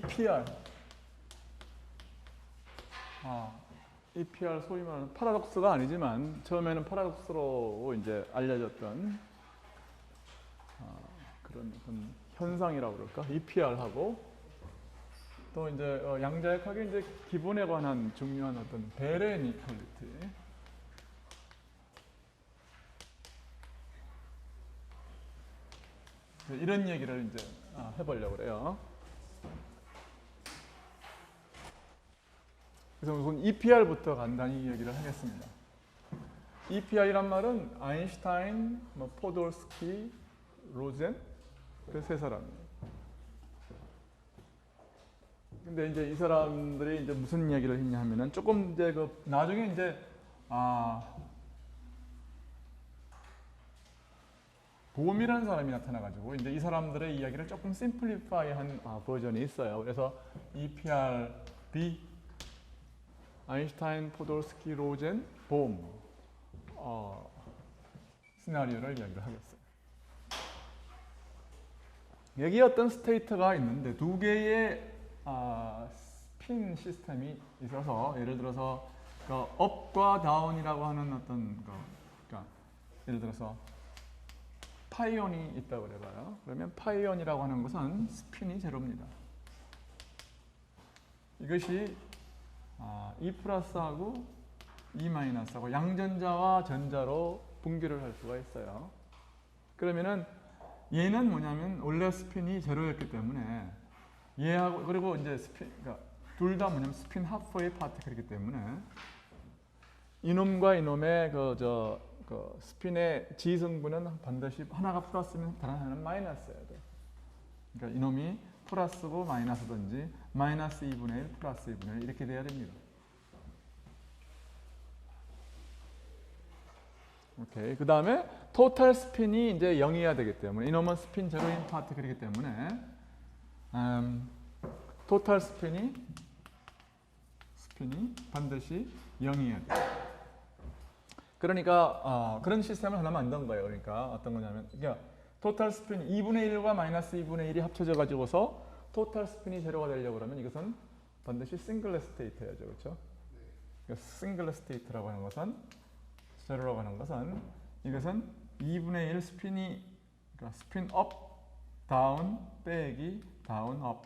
EPR. EPR 소위 말하는 파라독스가 아니지만 처음에는 파라독스로 이제 알려졌던 그런 현상이라고 그럴까? EPR하고 또 이제 양자역학의 이제 기본에 관한 중요한 어떤 베레 이니퀄리티. 이런 얘기를 이제 해보려고 그래요. 그래서 우선 EPR부터 간단히 얘기를 하겠습니다. EPR이란 말은 아인슈타인, 포돌스키, 로젠 그 세 사람이에요. 근데 이제 이 사람들이 이제 무슨 이야기를 했냐 하면은 조금 이제 나중에 이제 봄이라는 사람이 나타나가지고 이제 이 사람들의 이야기를 조금 심플리파이한 버전이 있어요. 그래서 EPR-B 아인슈타인, 포돌스키, 로젠, 봄 시나리오를 이야기를 하겠어요. 여기 어떤 스테이트가 있는데 두 개의 스핀 시스템이 있어서 예를 들어서 업과 다운이라고 하는 어떤 그러니까 예를 들어서 파이온이 있다고 그래봐요. 그러면 파이온이라고 하는 것은 스핀이 제로입니다. 이것이 E 플러스하고 E 마이너스하고 양전자와 전자로 분기를 할 수가 있어요. 그러면은 얘는 뭐냐면 원래 스핀이 제로였기 때문에 얘하고 그리고 이제 스핀 그러니까 둘 다 뭐냐면 스핀 하프의 파티클이기 때문에 이놈과 이놈의 그 스핀의 지성분은 반드시 하나가 플러스면 다른 하나는 마이너스여야 돼. 그러니까 이놈이 플러스고 마이너스든지 마이너스 2분의 1 플러스 2분의 1 이렇게 돼야 됩니다. 오케이. 그 다음에 토탈 스핀이 이제 0이어야 되기 때문에 이놈은 스핀 제로인 파티클이기 때문에 토탈 스핀이 반드시 0이어야 돼요. 그러니까 그런 시스템을 하나 만든 거예요. 그러니까 어떤 거냐면 토탈 스핀이 2분의 1과 마이너스 2분의 1이 합쳐져 가지고서 토탈 스핀이 제로가 되려고 그러면 이것은 반드시 싱글레 스테이트여야죠. 그렇죠? 싱글레 스테이트라고 하는 것은 제로라고 하는 것은 이것은 2분의 1 스핀이 그러니까 스핀 업, 다운, 빼기, 다운, 업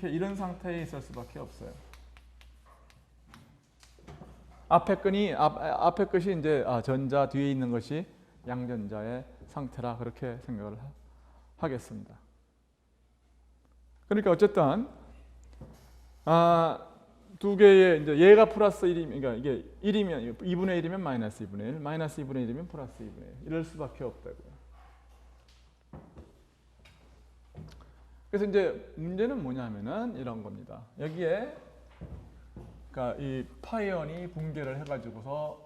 이런 상태에 있을 수밖에 없어요. 앞에 것이 이제 전자 뒤에 있는 것이 양전자의 상태라 그렇게 생각을 하겠습니다. 그러니까 어쨌든 두 개의 이제 얘가 플러스 1이면 그러니까 이게 1이면 2분의 1이면 마이너스 2분의 1, 마이너스 2분의 1이면 플러스 2분의 1 이럴 수밖에 없다고요. 그래서 이제 문제는 뭐냐면은 이런 겁니다. 여기에 그러니까 이 파이온이 붕괴를 해가지고서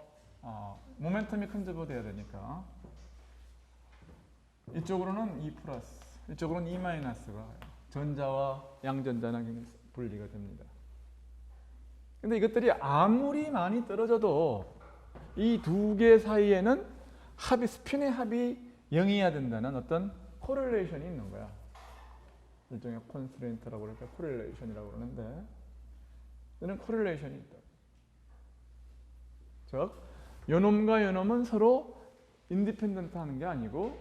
모멘텀이 컨저버돼야 되니까 이쪽으로는 E 플러스, 이쪽으로는 E 마이너스가 전자와 양전자는 분리가 됩니다. 근데 이것들이 아무리 많이 떨어져도 이 두 개 사이에는 스핀의 합이 0이어야 된다는 어떤 코렐레이션이 있는 거야. 일종의 컨스트레인트라고 그럴까 코렐레이션이라고 그러는데 이는 코렐레이션이 있다. 즉, 요놈과 요놈은 서로 인디펜던트 하는 게 아니고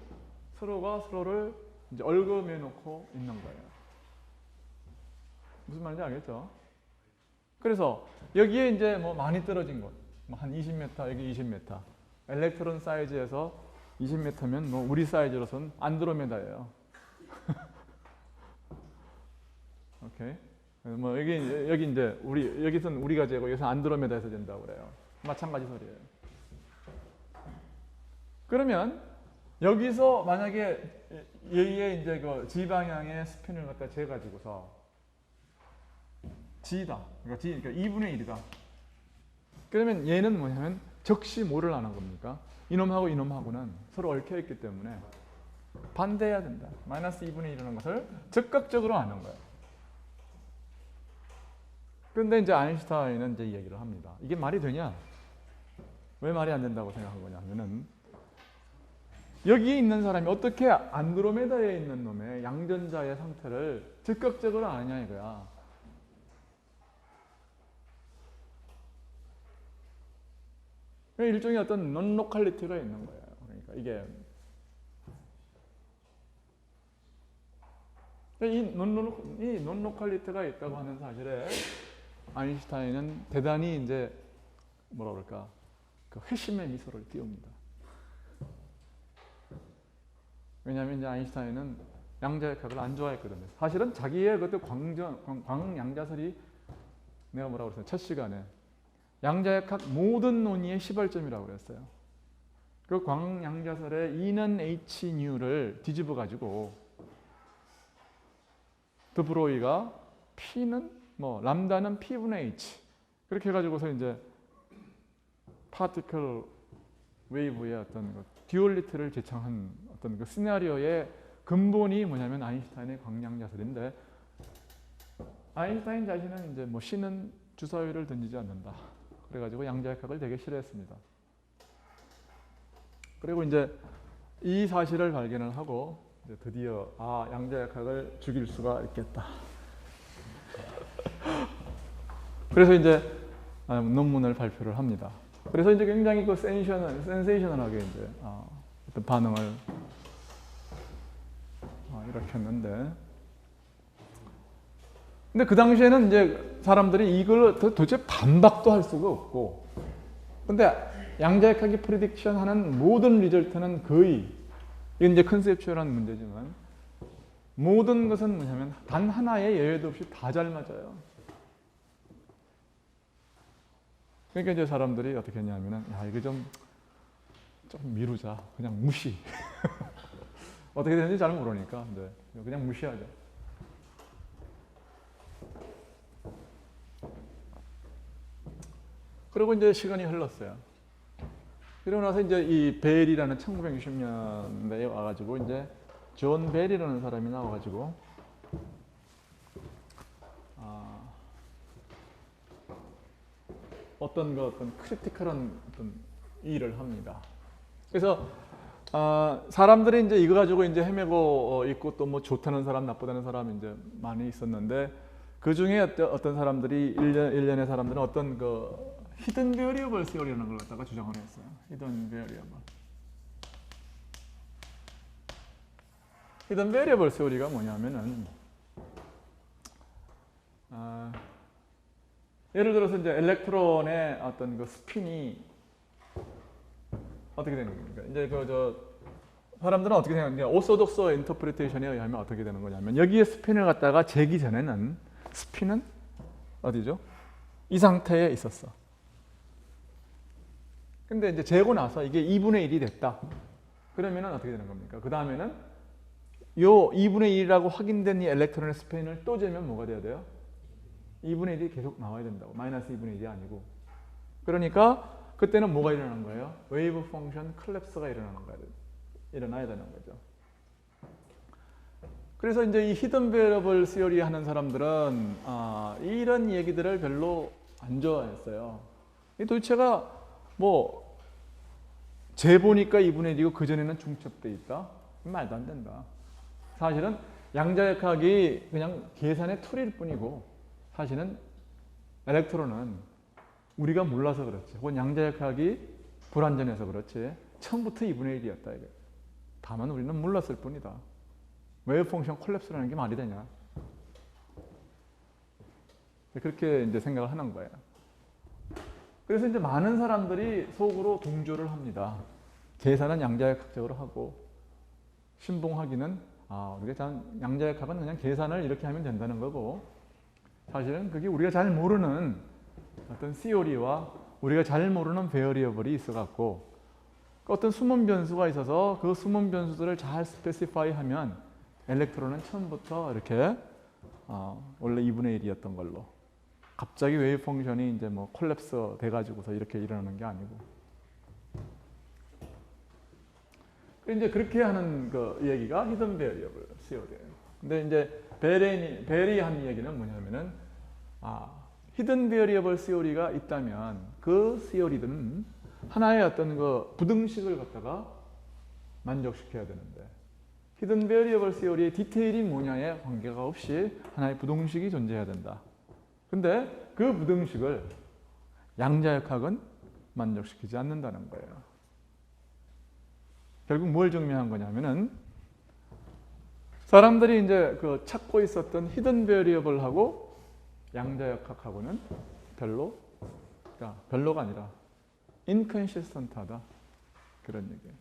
서로가 서로를 이제 얽어매 놓고 있는 거예요. 무슨 말인지 알겠죠? 그래서 여기에 이제 뭐 많이 떨어진 곳, 한 20m, 여기 20m. 엘렉트론 사이즈에서 20m면 뭐 우리 사이즈로서는 안드로메다예요. 오케이. 뭐 여기 이제 여기서는 우리가 재고 여기서 안드로메다에서 된다고 그래요. 마찬가지 소리예요. 그러면 여기서 만약에 여기에 이제 그 지방향의 스핀을 갖다 재 가지고서 G다. 그러니까 2분의 1이다. 그러면 얘는 뭐냐면 적시 뭐를 하는 겁니까? 이놈하고 이놈하고는 서로 얽혀 있기 때문에 반대해야 된다. 마이너스 2분의 1이라는 것을 적극적으로 하는 거예요. 그런데 이제 아인슈타인은 이제 이 얘기를 합니다. 이게 말이 되냐? 왜 말이 안 된다고 생각한 거냐 하면은 여기에 있는 사람이 어떻게 안드로메다에 있는 놈의 양전자의 상태를 즉각적으로 아느냐 이거야. 일종의 어떤 논로컬리티가 있는 거예요. 그러니까 이게 이 논로컬리티가 있다고 하는 사실에 아인슈타인은 대단히 이제 뭐라 그럴까 그 회심의 미소를 띄웁니다. 왜냐하면 이제 아인슈타인은 양자역학을 안 좋아했거든요. 사실은 자기의 그때 광양자설이 내가 뭐라고 그랬어요? 첫 시간에 양자역학 모든 논의의 시발점이라고 그랬어요. 그 광양자설의 E는 H 뉴를 뒤집어 가지고 드브로이가 P는 뭐 람다는 P분의 H 그렇게 해가지고서 이제 파티클 웨이브의 어떤 그 듀얼리티를 제창한 어떤 그 시나리오의 근본이 뭐냐면 아인슈타인의 광양자설인데 아인슈타인 자신은 이제 뭐 신은 주사위를 던지지 않는다. 그래가지고 양자역학을 되게 싫어했습니다. 그리고 이제 이 사실을 발견을 하고 이제 드디어 양자역학을 죽일 수가 있겠다. 그래서 이제 논문을 발표를 합니다. 그래서 이제 굉장히 그 센세이셔널하게 이제 어떤 반응을 일으켰는데, 근데 그 당시에는 이제 사람들이 이걸 도대체 반박도 할 수가 없고, 근데 양자역학이 프리딕션하는 모든 리절트는 거의 이건 이제 컨셉추얼한 문제지만 모든 것은 뭐냐면 단 하나의 예외도 없이 다 잘 맞아요. 그러니까 이제 사람들이 어떻게 했냐면은 이거 좀 미루자. 그냥 무시. 어떻게 되는지 잘 모르니까 그냥 무시하자. 그리고 이제 시간이 흘렀어요. 그러고 나서 이제 이 벨이라는 1960년대에 와가지고 이제 존 벨이라는 사람이 나와가지고 어떤 크리티컬한 어떤 일을 합니다. 그래서 사람들이 이제 이거 가지고 이제 헤매고 있고 또 뭐 좋다는 사람, 나쁘다는 사람 이제 많이 있었는데 그 중에 어떤 사람들이 일련의 사람들은 어떤 그 히든 베리어블 시어리라는 걸 갖다가 주장을 했어요. 히든 베리어블. 히든 베리어블 시어리가 뭐냐면은 예를 들어서 이제 엘렉트론의 어떤 그 스핀이 어떻게 되는 겁니까? 이제 사람들은 어떻게 생각하냐? 오소독스 인터프리테이션에 의하면 어떻게 되는 거냐면 여기에 스핀을 갖다가 재기 전에는 스핀은 어디죠? 이 상태에 있었어. 근데 이제 재고 나서 이게 2분의 1이 됐다. 그러면은 어떻게 되는 겁니까? 그 다음에는 요 2분의 1이라고 확인된 이 엘렉트론의 스핀을 또 재면 뭐가 돼야 돼요? 2분의 1이 계속 나와야 된다고. 마이너스 2분의 1이 아니고. 그러니까 그때는 뭐가 일어나는 거예요? 웨이브 펑션 컬랩스가 일어나야 되는 거죠. 그래서 이제 이 히든 베리어블 시어리 하는 사람들은 이런 얘기들을 별로 안 좋아했어요. 이 도대체가 뭐 재보니까 2분의 1이고 그전에는 중첩돼 있다? 말도 안 된다. 사실은 양자역학이 그냥 계산의 툴일 뿐이고 사실은 엘렉트론은 우리가 몰라서 그렇지. 혹은 양자역학이 불완전해서 그렇지. 처음부터 2분의 1이었다. 이게. 다만 우리는 몰랐을 뿐이다. 웨이브 펑션 콜랩스라는 게 말이 되냐. 그렇게 이제 생각을 하는 거예요. 그래서 이제 많은 사람들이 속으로 동조를 합니다. 계산은 양자역학적으로 하고 신봉하기는 우리가 양자역학은 그냥 계산을 이렇게 하면 된다는 거고 사실은 그게 우리가 잘 모르는 어떤 시오리와 우리가 잘 모르는 베어리어블이 있어갖고 어떤 숨은 변수가 있어서 그 숨은 변수들을 잘 스페시파이 하면 엘렉트론은 처음부터 이렇게 원래 2분의 1이었던 걸로 갑자기 웨이브 펑션이 이제 뭐 콜랩스 돼가지고서 이렇게 일어나는 게 아니고 이제 그렇게 하는 그 얘기가 히든 베리어블 시어리예요. 근데 이제 벨이 한 얘기는 뭐냐면은 히든 베리어블 시어리가 있다면 그 시어리들은 하나의 어떤 그 부등식을 갖다가 만족시켜야 되는데 히든 베리어블 시어리의 디테일이 뭐냐에 관계가 없이 하나의 부등식이 존재해야 된다. 근데 그 부등식을 양자역학은 만족시키지 않는다는 거예요. 결국 뭘 증명한 거냐면은 사람들이 이제 그 찾고 있었던 히든 베리어블하고 양자역학하고는 그러니까 별로가 아니라 인컨시스턴트하다. 그런 얘기예요.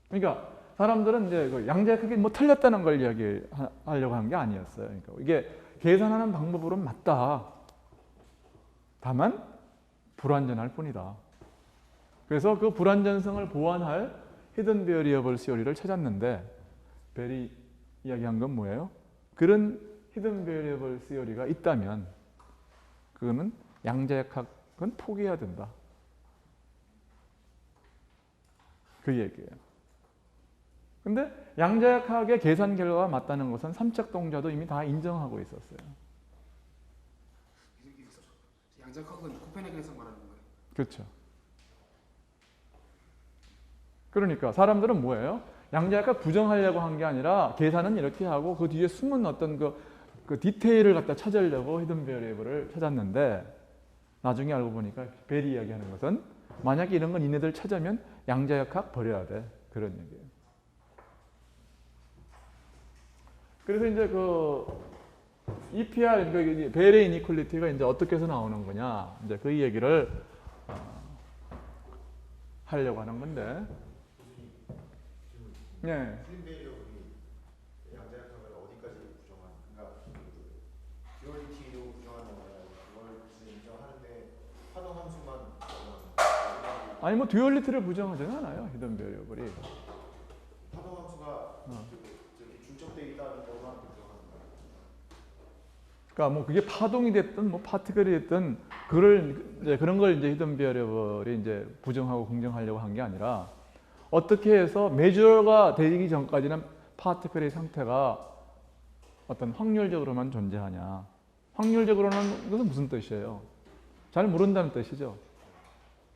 그러니까 사람들은 이제 그 양자역학이 뭐 틀렸다는 걸 이야기하려고 한 게 아니었어요. 그러니까 이게 계산하는 방법으로는 맞다. 다만 불완전할 뿐이다. 그래서 그 불완전성을 보완할 히든 베리어블 시어리를 찾았는데 베리 이야기한 건 뭐예요? 그런 히든 베리어블 시어리가 있다면 그거는 양자역학은 포기해야 된다. 그 얘기예요. 근데 양자역학의 계산 결과가 맞다는 것은 삼척동자도 이미 다 인정하고 있었어요. 양자역학은 코페르니쿠스 말하는 거예요. 그렇죠. 그러니까 사람들은 뭐예요? 양자역학 부정하려고 한 게 아니라 계산은 이렇게 하고 그 뒤에 숨은 어떤 그 디테일을 갖다 찾으려고 히든 베리어블을 찾았는데 나중에 알고 보니까 베리 이야기하는 것은 만약에 이런 건 이네들 찾으면 양자역학 버려야 돼. 그런 얘기예요. 그래서 이제 그 EPR, 그 베레 이니퀄리티가 이제 어떻게 해서 나오는 거냐. 이제 그 얘기를 하려고 하는 건데. 네. 히든 베리어블이 양자역학을 어디까지 부정하는? 그러니까 듀얼리티로 부정하는 거야. 그걸 인정하는데 파동 함수만 부정하는. 아니 뭐 듀얼리티를 부정하지는 않아요. 히든 베리어블이. 파동 함수가 저기 중첩되어 있다는 것만 부정하는 거야. 그러니까 뭐 그게 파동이 됐든 뭐 파티클이 됐든 그런 걸 이제 히든 베리어블이 이제 부정하고 긍정하려고 한 게 아니라 어떻게 해서 메저가 되기 전까지는 파티클의 상태가 어떤 확률적으로만 존재하냐. 확률적으로는 그것은 무슨 뜻이에요? 잘 모른다는 뜻이죠.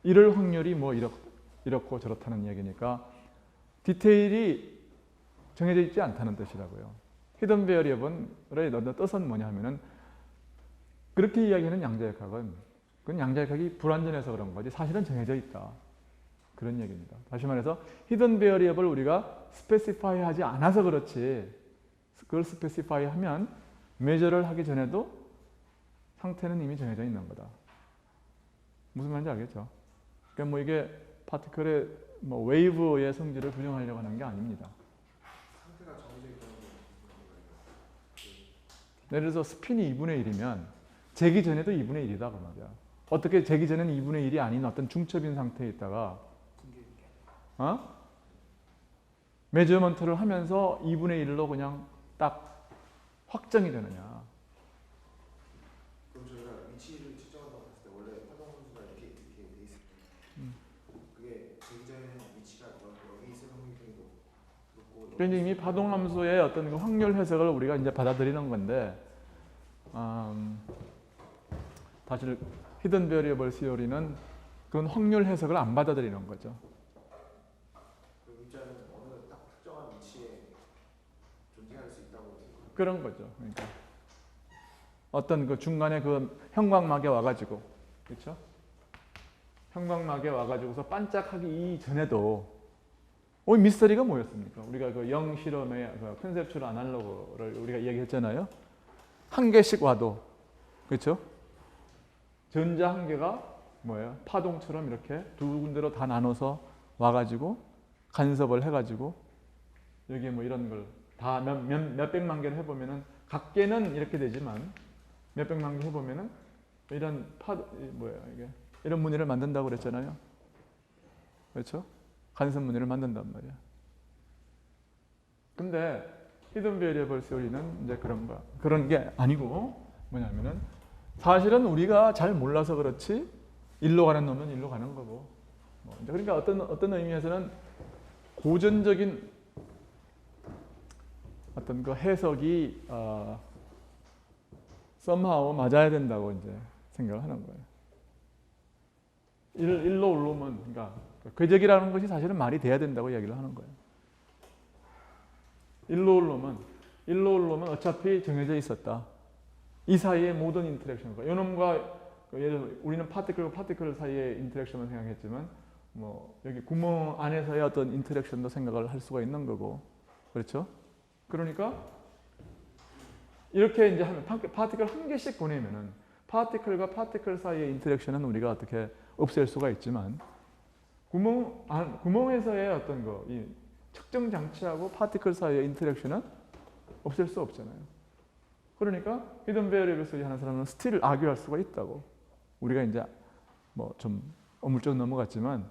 이럴 확률이 뭐 이렇고 저렇다는 얘기니까 디테일이 정해져 있지 않다는 뜻이라고요. 히든 베리어블의 뜻은 뭐냐 하면은 그렇게 이야기하는 양자역학은 그건 양자역학이 불완전해서 그런 거지 사실은 정해져 있다. 그런 얘기입니다. 다시 말해서 히든 베리어블 우리가 스페시파이 하지 않아서 그렇지 그걸 스페시파이 하면 메저를 하기 전에도 상태는 이미 정해져 있는 거다. 무슨 말인지 알겠죠? 그러니까 뭐 이게 파티클의 뭐 웨이브의 성질을 부정하려고 하는 게 아닙니다. 상태가 정해져 있다는 거. 예를 들어서 스핀이 2분의 1이면 재기 전에도 2분의 1이다 그 말이야. 어떻게 재기 전에는 2분의 1이 아닌 어떤 중첩인 상태에 있다가 메저먼트를 하면서 2분의 1로 그냥 딱 확정이 되느냐. 그럼 저희가 위치를 측정한다고 했을 때 원래 파동 함수가 이렇게 돼 있을 때 그게 되기 전에는 위치가 여기 있을 확률이 되게 높고 그러니까 이미 파동함수의 어떤 그 확률 해석을 우리가 이제 받아들이는 건데 사실 히든 베리어블 시어리는 그런 확률 해석을 안 받아들이는 거죠. 그 입자는 어느 딱 특정한 위치에 존재할 수 있다고 그런 거죠. 그러니까 어떤 그 중간에 그 형광막에 와가지고 그렇죠? 형광막에 와가지고서 반짝하기 이전에도 미스터리가 뭐였습니까? 우리가 그 영 실험의 그 컨셉츄얼 아날로그를 우리가 이야기했잖아요. 한 개씩 와도 그렇죠? 전자 한 개가 뭐예요? 파동처럼 이렇게 두 군데로 다 나눠서 와가지고 간섭을 해가지고 여기에 뭐 이런 걸 다 몇백만 개를 해보면은 각 개는 이렇게 되지만 몇백만 개 해보면은 이런 이게 이런 무늬를 만든다고 그랬잖아요. 그렇죠? 간섭 무늬를 만든단 말이야. 근데 히든 베리어블 시어리는 이제 그런 게 아니고 뭐냐면은 사실은 우리가 잘 몰라서 그렇지 일로 가는 놈은 일로 가는 거고. 그러니까 어떤 의미에서는 고전적인 어떤 그 해석이 somehow 맞아야 된다고 이제 생각을 하는 거예요. 일로 올라오면, 그러니까 궤적이라는 것이 사실은 말이 돼야 된다고 이야기를 하는 거예요. 일로 올라오면 어차피 정해져 있었다. 이 사이의 모든 인터랙션과 요놈과 예를 들어 우리는 파티클과 파티클 사이의 인터랙션만 생각했지만 뭐 여기 구멍 안에서의 어떤 인터랙션도 생각을 할 수가 있는 거고, 그렇죠? 그러니까 이렇게 이제 하면 파티클 한 개씩 보내면은 파티클과 파티클 사이의 인터랙션은 우리가 어떻게 없앨 수가 있지만 구멍에서의 어떤 이 측정 장치하고 파티클 사이의 인터랙션은 없앨 수 없잖아요. 그러니까 히든 베어리블 소리 하는 사람은 스틸 아규할 수가 있다고. 우리가 이제 뭐 좀 어물쩍 넘어갔지만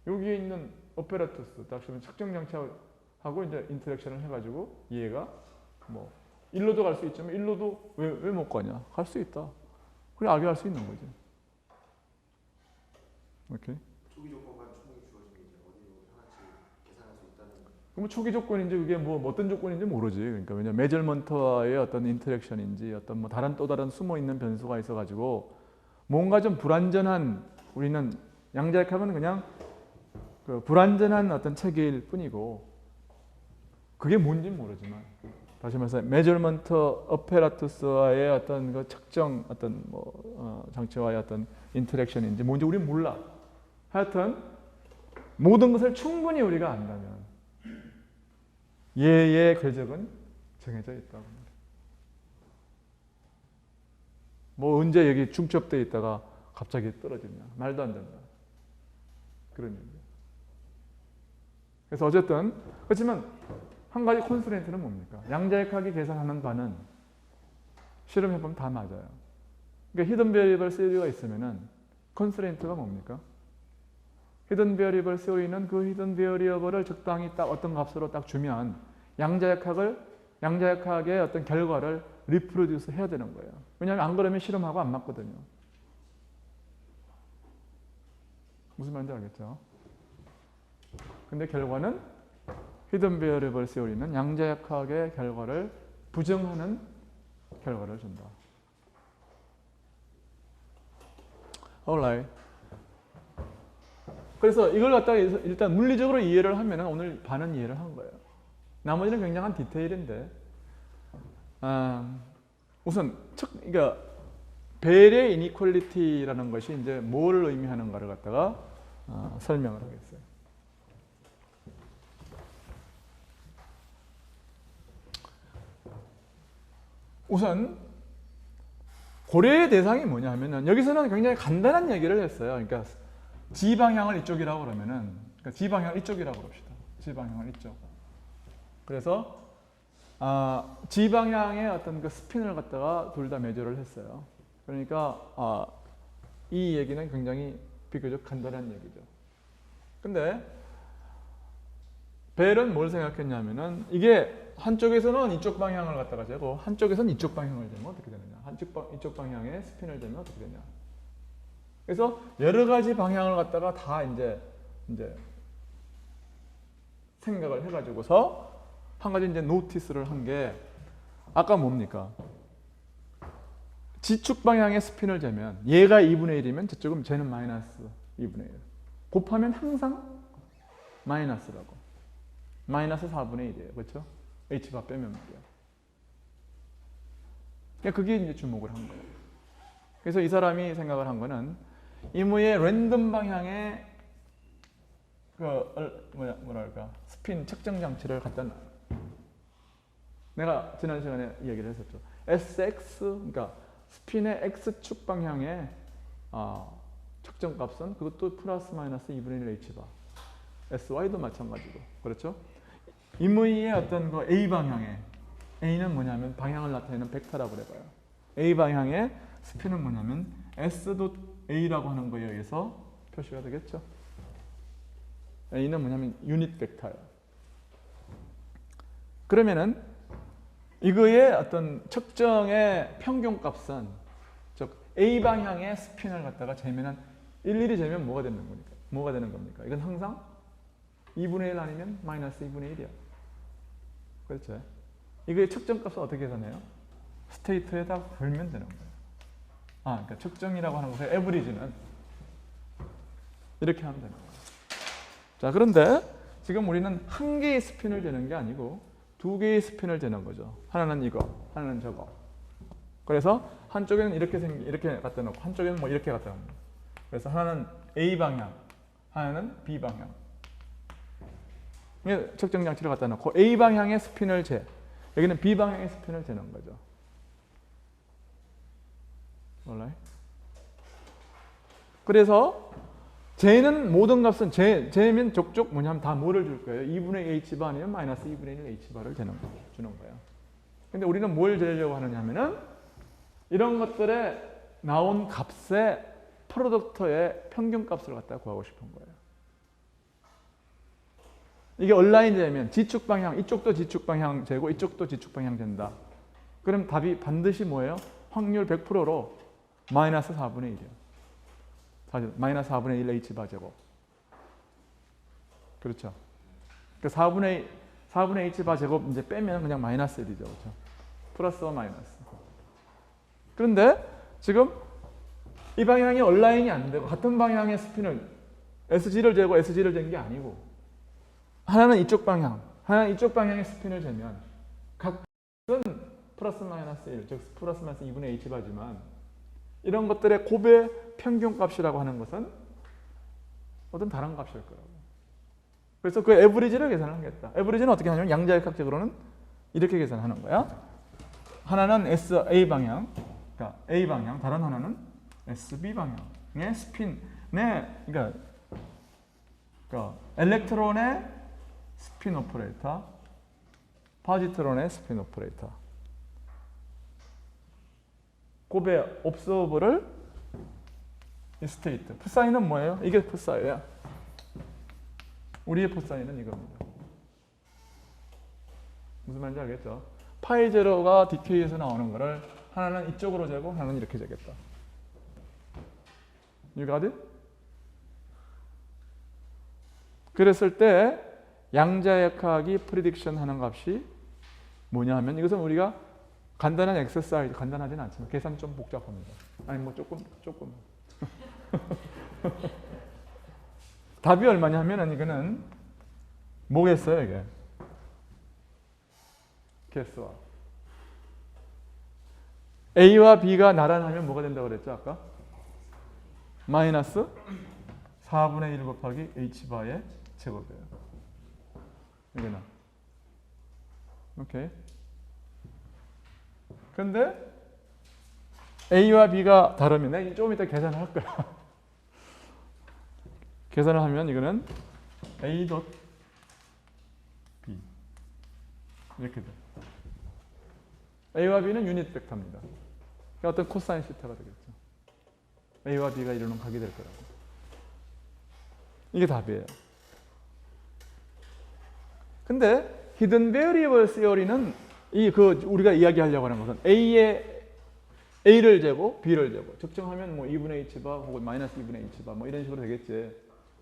여기에 있는 오페라투스, 다시 측정 장치하고 이제 인터랙션을 해가지고 얘가 뭐 일로도 갈 수 있지만 일로도 왜 못 가냐? 갈 수 있다. 그래 아규할 수 있는 거지. 오케이. 초기 조건만 충분히 주어지면 이제 어디로 하나씩 계산할 수 있다는. 그럼 초기 조건인지 그게 뭐 어떤 조건인지 모르지. 그러니까 왜냐 메저먼트와의 어떤 인터랙션인지 어떤 뭐 또 다른 숨어 있는 변수가 있어가지고 뭔가 좀 불완전한, 우리는 양자역학은 그냥 그 불완전한 어떤 체계일 뿐이고 그게 뭔지 모르지만 다시 말해서 메저먼트 어페라투스와의 어떤 그 측정 어떤 장치와의 어떤 인터랙션인지 뭔지 우리는 몰라. 하여튼 모든 것을 충분히 우리가 안다면 얘의 궤적은 정해져 있다고 합니다. 뭐 언제 여기 중첩되어 있다가 갑자기 떨어지냐. 말도 안 된다. 그런 얘기예요. 그래서 어쨌든 그렇지만 한 가지 콘스트레인트는 뭡니까? 양자역학이 계산하는 바는 실험해보면 다 맞아요. 그러니까 히든 베리어블 시리가 있으면은 콘스트레인트가 뭡니까? 히든 베리어블 시리는 그 히든 베리어블을 적당히 딱 어떤 값으로 딱 주면 양자역학의 어떤 결과를 리프로듀스 해야 되는 거예요. 왜냐하면 안 그러면 실험하고 안 맞거든요. 무슨 말인지 알겠죠? 근데 결과는 히든 베어리블 시리는 양자역학의 결과를 부정하는 결과를 준다. Alright. 그래서 이걸 갖다가 일단 물리적으로 이해를 하면 오늘 반은 이해를 한 거예요. 나머지는 굉장한 디테일인데 우선 그러니까 벨의 이니퀄리티라는 것이 이제 뭘 의미하는가를 갖다가 설명을 하겠어요. 우선 고려의 대상이 뭐냐 하면은 여기서는 굉장히 간단한 얘기를 했어요. 그러니까 지방향을 이쪽이라고 그러면은 그러니까 지방향을 이쪽이라고 그럽시다. 지방향을 이쪽. 그래서 지방향의 어떤 그 스핀을 갖다가 둘 다 매조를 했어요. 그러니까 이 얘기는 굉장히 비교적 간단한 얘기죠. 근데 벨은 뭘 생각했냐면은 이게 한쪽에서는 이쪽 방향을 갖다가 재고 한쪽에서는 이쪽 방향을 재면 어떻게 되느냐. 이쪽 방향에 스핀을 재면 어떻게 되냐. 그래서 여러 가지 방향을 갖다가 다 이제 생각을 해가지고서 한 가지 이제 노티스를 한 게 아까 뭡니까? 지축 방향의 스핀을 재면 얘가 2분의 1이면 저쪽은 쟤는 마이너스 2분의 1. 곱하면 항상 마이너스라고. 마이너스 4분의 1이에요. 그렇죠? h바 빼면 말이야. 그러니까 그게 이제 주목을 한 거예요. 그래서 이 사람이 생각을 한 거는 이무의 랜덤 방향의 뭐랄까 스핀 측정 장치를 갖다 놔. 내가 지난 시간에 얘기를 했었죠. SX 그러니까 스핀의 x축 방향의 측정 값은 그것도 플러스 마이너스 2분의 1 h바. SY도 마찬가지고. 그렇죠? 임의의 어떤 그 A 방향에 A는 뭐냐면 방향을 나타내는 벡터라고 그래봐요. A 방향의 스핀은 뭐냐면 S.A라고 하는 거에 의해서 표시가 되겠죠. A는 뭐냐면 유닛 벡터예요. 그러면은 이거의 어떤 측정의 평균 값은 즉 A 방향의 스핀을 갖다가 재면은 일일이 재면 뭐가 되는 겁니까? 뭐가 되는 겁니까? 이건 항상 2분의 1 아니면 마이너스 2분의 1이야. 그렇죠? 이거의 측정 값을 어떻게 계산해요? 스테이트에다 걸면 되는 거예요. 그러니까 측정이라고 하는 것의 에버리지는 이렇게 하면 되는 거예요. 자, 그런데 지금 우리는 한 개의 스핀을 재는 게 아니고 두 개의 스핀을 재는 거죠. 하나는 이거, 하나는 저거. 그래서 한쪽에는 이렇게 갖다 놓고 한쪽에는 뭐 이렇게 갖다 놓는 거예요. 그래서 하나는 A 방향, 하나는 B 방향. 측정 장치를 갖다 놓고 A 방향의 스핀을 재, 여기는 B 방향의 스핀을 재는 거죠. 몰라요? 그래서 J는 모든 값은 J면 족족 뭐냐면 다 뭐를 줄 거예요? 2분의 H바 아니면 마이너스 2분의 1 H바를 주는 거예요. 근데 우리는 뭘 재려고 하느냐면은 이런 것들에 나온 값의 프로덕터의 평균 값을 갖다 구하고 싶은 거예요. 이게 얼라인 재면 지축 방향, 이쪽도 지축 방향 재고 이쪽도 지축 방향 된다. 그럼 답이 반드시 뭐예요? 확률 100%로 마이너스 4분의 1이요. 마이너스 4분의 1 H바 제곱. 그렇죠. 그 4분의 H바 제곱 이제 빼면 그냥 마이너스 1이죠. 그렇죠. 플러스와 마이너스. 그런데 지금 이 방향이 얼라인이 안 되고 같은 방향의 스핀을 SG를 재고 SG를 잰 게 아니고 하나는 이쪽 방향, 하나는 이쪽 방향의 스핀을 재면 각은 플러스 마이너스 1, 즉 플러스 마이너스 2분의 H바지만 이런 것들의 곱의 평균 값이라고 하는 것은 어떤 다른 값일 거라고. 그래서 그 에버리지를 계산하겠다. 에버리지는 어떻게 하냐면 양자역학적으로는 이렇게 계산하는 거야. 하나는 SA 방향, 그러니까 A 방향, 다른 하나는 SB 방향의 스핀, 그러니까 엘렉트론의 스핀 오퍼레이터, 파지트론의 스핀 오퍼레이터. 곱의 옵서버를 이 스테이트. 풋사인은 뭐예요? 이게 풋사인이야. 우리의 풋사인은 이겁니다. 무슨 말인지 알겠죠? 파이 제로가 디케이에서 나오는 거를 하나는 이쪽으로 재고 하나는 이렇게 재겠다. You got it? 그랬을 때 양자역학이 프리딕션 하는 값이 뭐냐 하면 이것은 우리가 간단한 엑서사이즈, 간단하진 않지만 계산 좀 복잡합니다. 아니 뭐 조금 답이 얼마냐 하면은 이거는 뭐겠어요 이게? 개수와 A와 B가 나란하면 뭐가 된다고 그랬죠 아까? 마이너스 4분의 1 곱하기 H바의 제곱이에요. 이거는 오케이. 근데 A와 B가 다르면 내가 조금 이따 계산할 거야. 계산을 하면 이거는 A 닷 B 이렇게 돼. A와 B는 유닛 벡터입니다. 그러니까 어떤 코사인 시타가 되겠죠. A와 B가 이루는 각이 될 거라고. 이게 답이에요. 근데 히든 베리어블 시어리는 우리가 이야기하려고 하는 것은 A를 재고 B를 재고 적정하면 뭐 2분의 H바 혹은 마이너스 2분의 H바 뭐 이런 식으로 되겠지.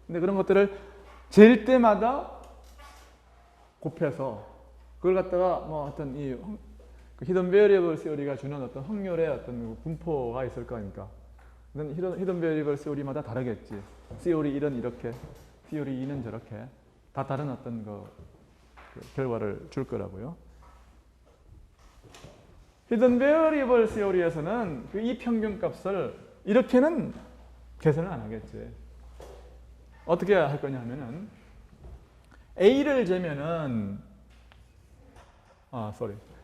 근데 그런 것들을 잴 때마다 곱해서 그걸 갖다가 뭐 어떤 히든 베리어블 시어리가 주는 어떤 확률의 어떤 분포가 있을 거니까 히든 베리어블 시어리마다 다르겠지. 시어리 1은 이렇게, 시어리 2는 저렇게 다 다른 어떤 그 결과를 줄 거라고요. 히든 베리어블 시어리에서는 이 평균 값을 이렇게는 계산을 안 하겠지. 어떻게 할 거냐 하면은 A를 재면은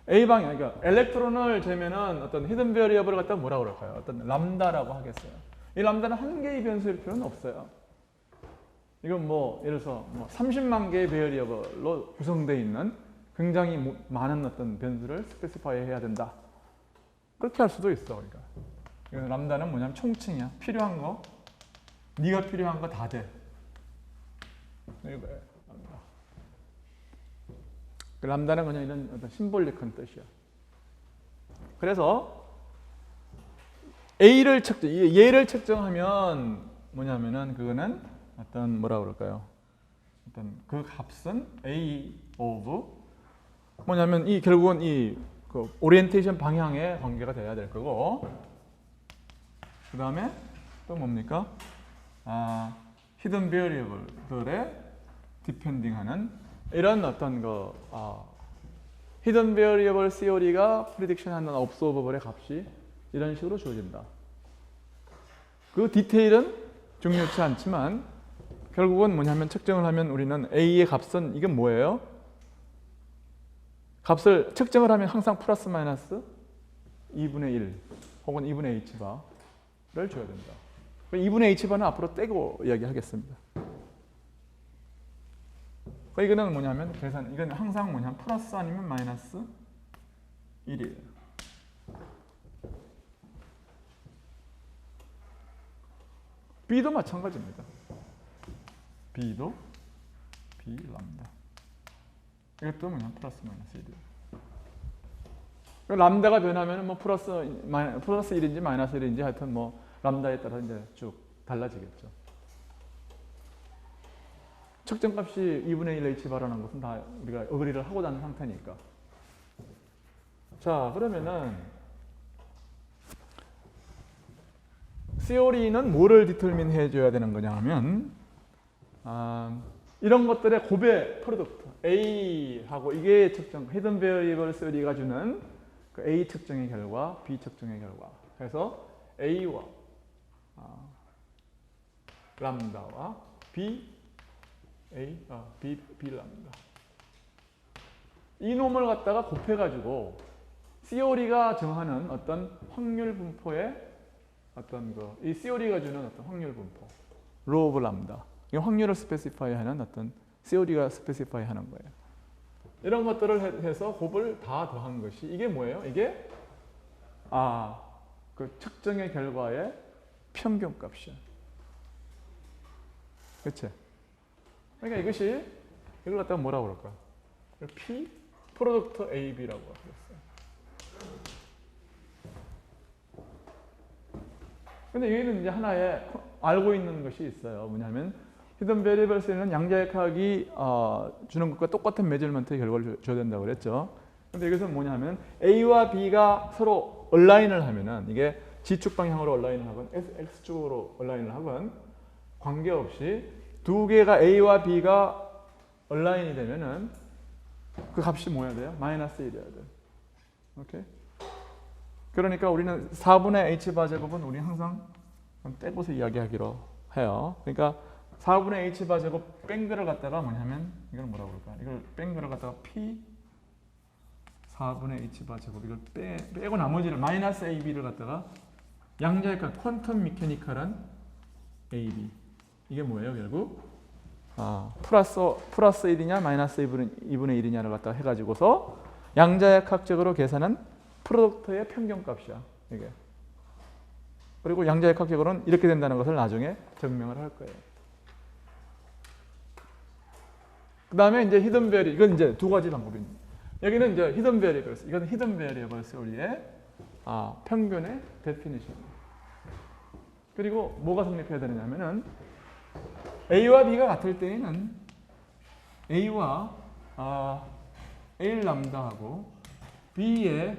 A 방향, 그러니까 엘렉트론을 재면은 어떤 히든 베리어블을 갖다가 뭐라고 그럴까요? 어떤 람다라고 하겠어요. 이 람다는 한 개의 변수일 필요는 없어요. 이건 뭐 예를 들어서 30만 개의 베리어블로 구성되어 있는 굉장히 많은 어떤 변수를 스페시파이 해야 된다. 그렇게 할 수도 있어. 그러니까 이건 람다는 뭐냐면 총칭이야. 필요한 거, 네가 필요한 거 다 돼. 이거예요. 람다. 그 람다는 그냥 이런 어떤 심볼릭한 뜻이야. 그래서 얘를 측정하면 뭐냐면은 그거는 어떤 뭐라 그럴까요? 어떤 그 값은 A of 뭐냐면 결국은 그 오리엔테이션 방향의 관계가 돼야 될 거고, 그 다음에 또 뭡니까? 히든 베리어블들에 디펜딩하는 이런 어떤 히든 베리어블 시어리가 프리딕션하는 observable의 값이 이런 식으로 주어진다. 그 디테일은 중요치 않지만 결국은 뭐냐면 측정을 하면 우리는 A의 값은 이게 뭐예요? 값을 측정을 하면 항상 플러스 마이너스 2분의 1 혹은 2분의 h바를 줘야 된다. 2분의 h바는 앞으로 떼고 이야기하겠습니다. 이거는 뭐냐면 이건 항상 뭐냐면 플러스 아니면 마이너스 1이에요. B도 마찬가지입니다. B도 B 람다. 이것도 뭐냐면 플러스 마이너스 1이에요. 람다가 변하면 뭐 플러스 1인지 마이너스 1인지 하여튼 뭐 람다에 따라 이제 쭉 달라지겠죠. 측정값이 2분의 1 h바라는 것은 다 우리가 어그리를 하고 난 상태니까. 자, 그러면은 시오리는 뭐를 디터민 해줘야 되는 거냐 하면 이런 것들의 곱의 프로덕트 A하고 이게 측정 히든 베리어블 시오리가 주는 그 A 측정의 결과, B 측정의 결과 그래서 A와 람다와 B 람다 이 놈을 갖다가 곱해가지고 시오리가 정하는 어떤 확률 분포의 이 시오리가 주는 어떤 확률 분포 로 오브 람다 이 확률을 스페시파이하는 어떤 시오리가 스페시파이하는 거예요. 이런 것들을 해서 곱을 다 더한 것이 이게 뭐예요? 이게 그 측정의 결과의 평균값이야. 그렇지? 그러니까 이걸 갖다가 뭐라고 그럴까? P 프로덕트 AB라고 하겠어요. 근데 여기는 이제 하나의 알고 있는 것이 있어요. 뭐냐면 히든 베리어블스에는 양자역학이 주는 것과 똑같은 메저먼트의 결과를 줘야 된다고 그랬죠. 근데 여기서 뭐냐면 A와 B가 서로 얼라인을 하면은 이게 G축 방향으로 얼라인을 하건 X축으로 얼라인을 하건 관계없이 두 개가 A와 B가 얼라인이 되면은 그 값이 뭐야 돼요? 마이너스 1이어야 돼요. 오케이? 그러니까 우리는 4분의 h바 제곱은 우리 항상 떼고서 이야기하기로 해요. 그러니까 4분의 h바 제곱 뺀 거를 갖다가 뭐냐면 이걸 뭐라고 그럴까? 이걸 뺀 거를 갖다가 p 4분의 h바 제곱 이걸 빼고 나머지를 마이너스 ab를 갖다가 양자역학 퀀텀 미케니컬한 ab 이게 뭐예요 결국? 플러스 1이냐 마이너스 2분의 1이냐를 갖다가 해가지고서 양자역학적으로 계산한 프로덕트의 평균값이야 이게. 그리고 양자역학적으로는 이렇게 된다는 것을 나중에 증명을 할 거예요. 그 다음에 이제 히든 베리 이건 이제 두 가지 방법입니다. 여기는 이제 히든 베리어블스 이건 히든 베리어블 소리의 평균의 데피니션. 그리고 뭐가 성립해야 되느냐면은 A와 B가 같을 때에는 A와 A 람다하고 B의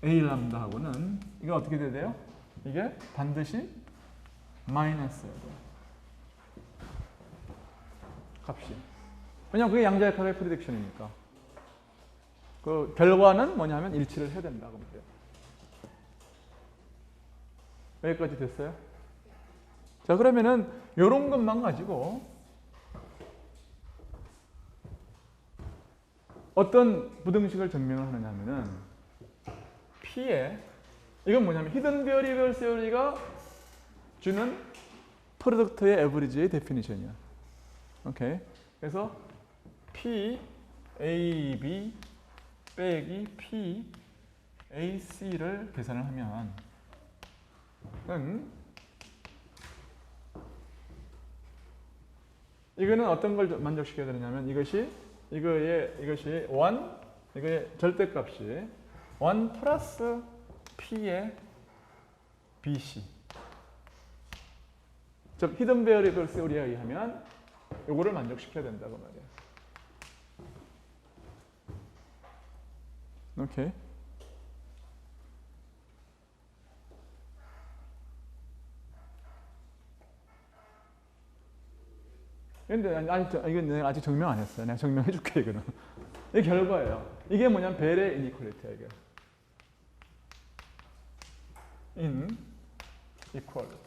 A 람다하고는 이거 어떻게 돼야 돼요? 이게 반드시 마이너스예요. 값이. 왜냐면 그게 양자역학의 프리딕션이니까. 그 결과는 뭐냐면 일치를 해야 된다고 하면 돼요. 여기까지 됐어요? 자, 그러면은 이런 것만 가지고 어떤 부등식을 증명을 하느냐면은 P에 이건 뭐냐면 히든 베리어블 시어리가 주는 프로덕트의 에버리지의 데피니션이야. 오케이. 그래서 P AB 빼기 P AC를 계산을 하면 이거는 어떤 걸 만족시켜야 되느냐면 이것이 이거의 절대값이 1 플러스 P의 BC 즉 히든 베리어블 시어리에 의하면 이거를 만족시켜야 된다고 말이에요. 오케이. 근데 이건 내가 아직 증명 안 했어요. 내가 증명해 줄게 이거는. 이게 결과예요. 이게 뭐냐면 벨의 이니퀄리티야 이게. inequality.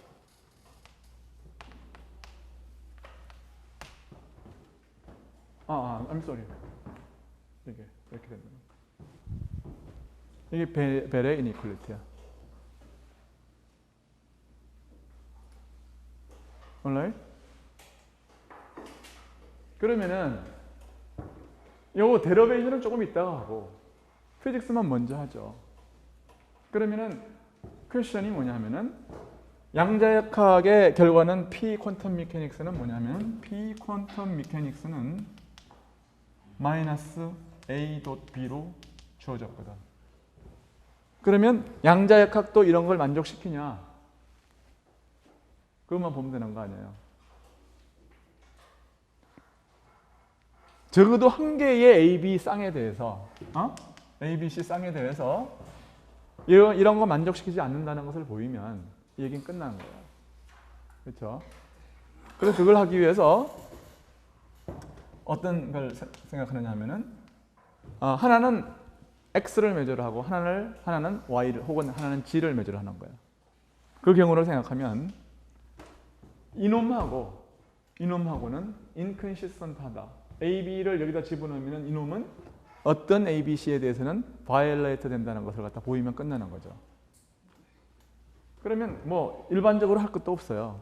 I'm sorry. 이게 이렇게 됩니다. 이게 벨의 inequality야. alright? 그러면은 요거 데리베이션은 조금 이따가 하고 피직스만 먼저 하죠. 그러면은 퀘스천이 뭐냐면은 양자역학의 결과는 P 퀀텀 미케닉스는 뭐냐면 P 퀀텀 미케닉스는 마이너스 A.B로 주어졌거든. 그러면 양자역학도 이런 걸 만족시키냐? 그것만 보면 되는 거 아니에요. 적어도 한 개의 AB 쌍에 대해서, ABC 쌍에 대해서 이런 거 만족시키지 않는다는 것을 보이면 이 얘기는 끝나는 거예요. 그렇죠? 그래서 그걸 하기 위해서 어떤 걸 생각하느냐 하면은 하나는 X를 매저로 하고 하나는 Y를 혹은 하나는 G를 매저로 하는 거예요. 그 경우를 생각하면 이놈하고는 inconsistent하다. AB를 여기다 집어넣으면 이놈은 어떤 ABC에 대해서는 violate 된다는 것을 갖다 보이면 끝나는 거죠. 그러면 뭐 일반적으로 할 것도 없어요.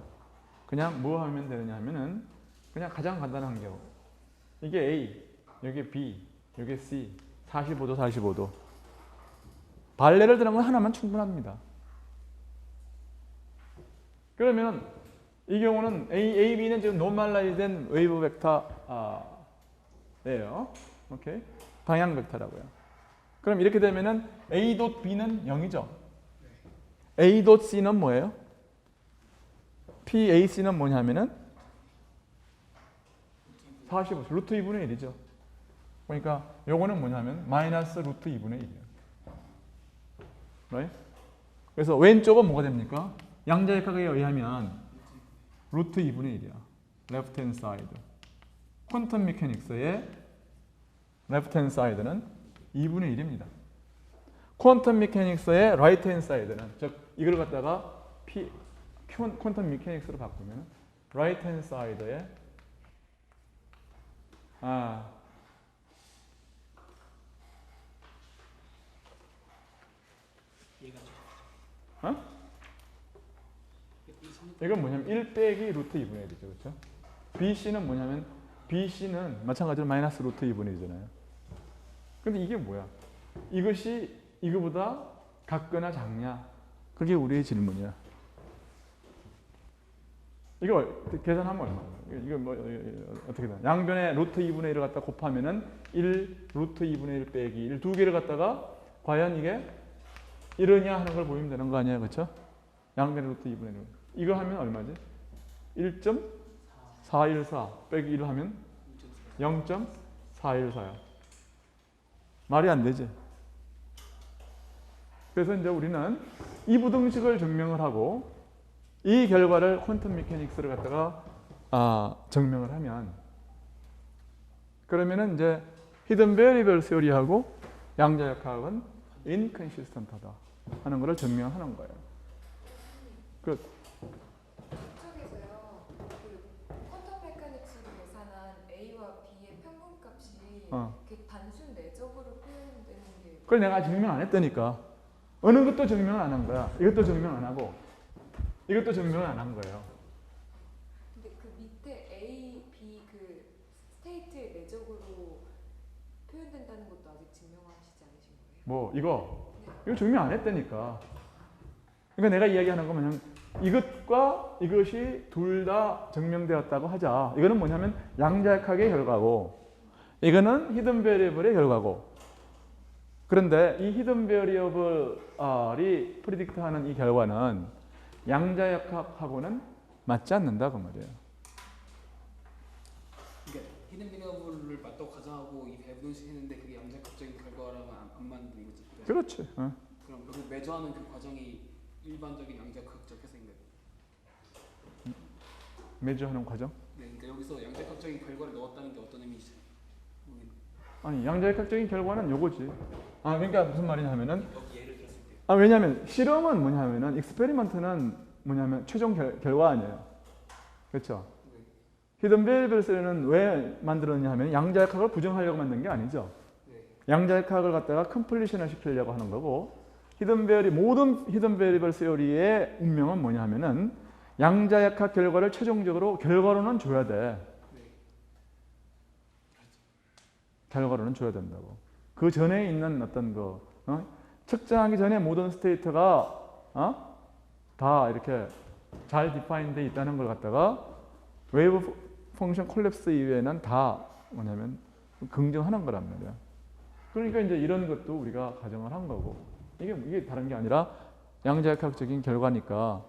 그냥 뭐 하면 되느냐 하면은 그냥 가장 간단한 경우. 이게 A, 여기 B, 여기 C, 45도, 45도. 발레를 드는 건 하나만 충분합니다. 그러면 이 경우는 A, B는 지금 노멀라이즈된 웨이브 벡터예요. 오케이? 방향 벡터라고요. 그럼 이렇게 되면은 A.B는 0이죠. A.C는 뭐예요? PAC는 뭐냐면은 45, 루트 2분의 1이죠. 그러니까 요거는 뭐냐면 마이너스 루트 2분의 1이에요. right? 그래서 왼쪽은 뭐가 됩니까? 양자역학에 의하면 루트 2분의 1이야. left hand side. 퀀텀 메커닉스의 left hand side는 2분의 1입니다. 퀀텀 메커닉스의 right hand side는 즉 이걸 갖다가 퀀텀 메커닉스로 바꾸면 right hand side의 이건 뭐냐면 1 빼기 루트 2분의 1이죠. 그렇죠? BC는 뭐냐면 BC는 마찬가지로 마이너스 루트 2분의 1이잖아요. 근데 이게 뭐야? 이것이 이거보다 같거나 작냐? 그게 우리의 질문이야. 이거 계산하면 얼마야? 이거 뭐 어떻게 되나? 양변에 루트 2분의 1을 갖다 곱하면은 1 루트 2분의 1 빼기 1 두 개를 갖다가 과연 이게 이러냐 하는 걸 보이면 되는 거 아니에요? 그렇죠? 양변에 루트 2분의 1. 이거 하면 얼마지? 1.414 빼기 1 하면 0.414야. 말이 안 되지. 그래서 이제 우리는 이 부등식을 증명을 하고 이 결과를 퀀텀 메커닉스를 갖다가 증명을 하면 그러면은 이제 히든 베리블 시어리하고 양자역학은 인컨시스턴트하다 하는 것을 증명하는 거예요. 그 이쪽에서요. 그 퀀텀 메커닉스로 계산한 A와 B의 평균값이 이렇게 단순 내적으로 표현되는 게 그걸 내가 증명 안 했다니까. 어느 것도 증명 안 한 거야. 이것도 증명 안 하고 이것도 증명을 안 한 거예요. 근데 그 밑에 A, B 그 스테이트의 내적으로 표현된다는 것도 아직 증명하시지 않으신 거예요? 뭐 이거 증명 안 했다니까. 그러니까 내가 이야기하는 건 뭐냐면 이것과 이것이 둘 다 증명되었다고 하자. 이거는 뭐냐면 양자역학의 결과고 이거는 히든 베리어블의 결과고 그런데 이 히든 베리어블이 프리딕트하는 이 결과는 양자역학하고는 맞지 않는다 그 말이에요. 그러니까 히든 베리어블을 맞다고 가정하고 이 배분식 했는데 그게 양자역학적인 결과라면 안 맞는 거지. 그렇지. 그럼 그 매조하는 그 과정이 일반적인 양자역학적 해석인 거예요. 매주하는 과정? 네, 그러니까 여기서 양자역학적인 결과를 넣었다는 게 어떤 의미죠? 아니 양자역학적인 결과는 요거지. 그러니까 무슨 말이냐 하면은 여기 예를 들었을 때. 왜냐하면 실험은 뭐냐면은 익스페리먼트는 뭐냐면 최종 결과 아니에요. 그렇죠? 네. 히든 베리블스는 왜 만들었냐 하면 양자역학을 부정하려고 만든 게 아니죠. 네. 양자역학을 갖다가 컴플리션을 시키려고 하는 거고 모든 히든 베리블 시어리의 운명은 뭐냐 하면은 양자역학 결과를 최종적으로 결과로는 줘야 돼. 네. 결과로는 줘야 된다고. 그 전에 있는 어떤 측정하기 전에 모든 스테이트가 다 이렇게 잘 디파인돼 있다는 걸 갖다가 웨이브 펑션 콜랩스 이외에는 다 뭐냐면 긍정하는 거란 말이야. 그러니까 이제 이런 것도 우리가 가정을 한 거고 이게 다른 게 아니라 양자역학적인 결과니까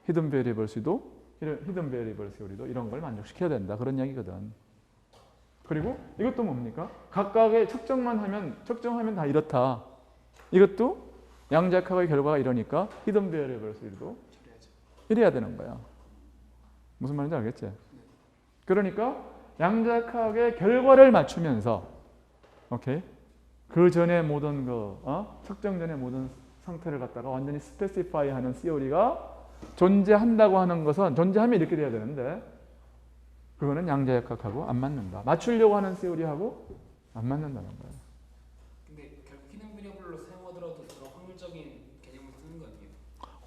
히든 베리블스도 히든 베리블 시어리도 이런 걸 만족시켜야 된다 그런 이야기거든. 그리고 이것도 뭡니까? 각각의 측정하면 다 이렇다. 이것도 양자역학의 결과가 이러니까 히든 베리블 시어리도 이래야 되는 거야. 무슨 말인지 알겠지? 그러니까 양자역학의 결과를 맞추면서 오케이? 그 전에 모든 측정 전에 모든 상태를 갖다가 완전히 스페시파이하는 시어리가 존재한다고 하는 것은 존재하면 이렇게 돼야 되는데 그거는 양자역학하고 안 맞는다. 맞추려고 하는 시어리하고 안 맞는다는 거예요. 근데 결국 히든 베리어블로 사용하더라도 더 확률적인 개념을 쓰는 거 아니에요?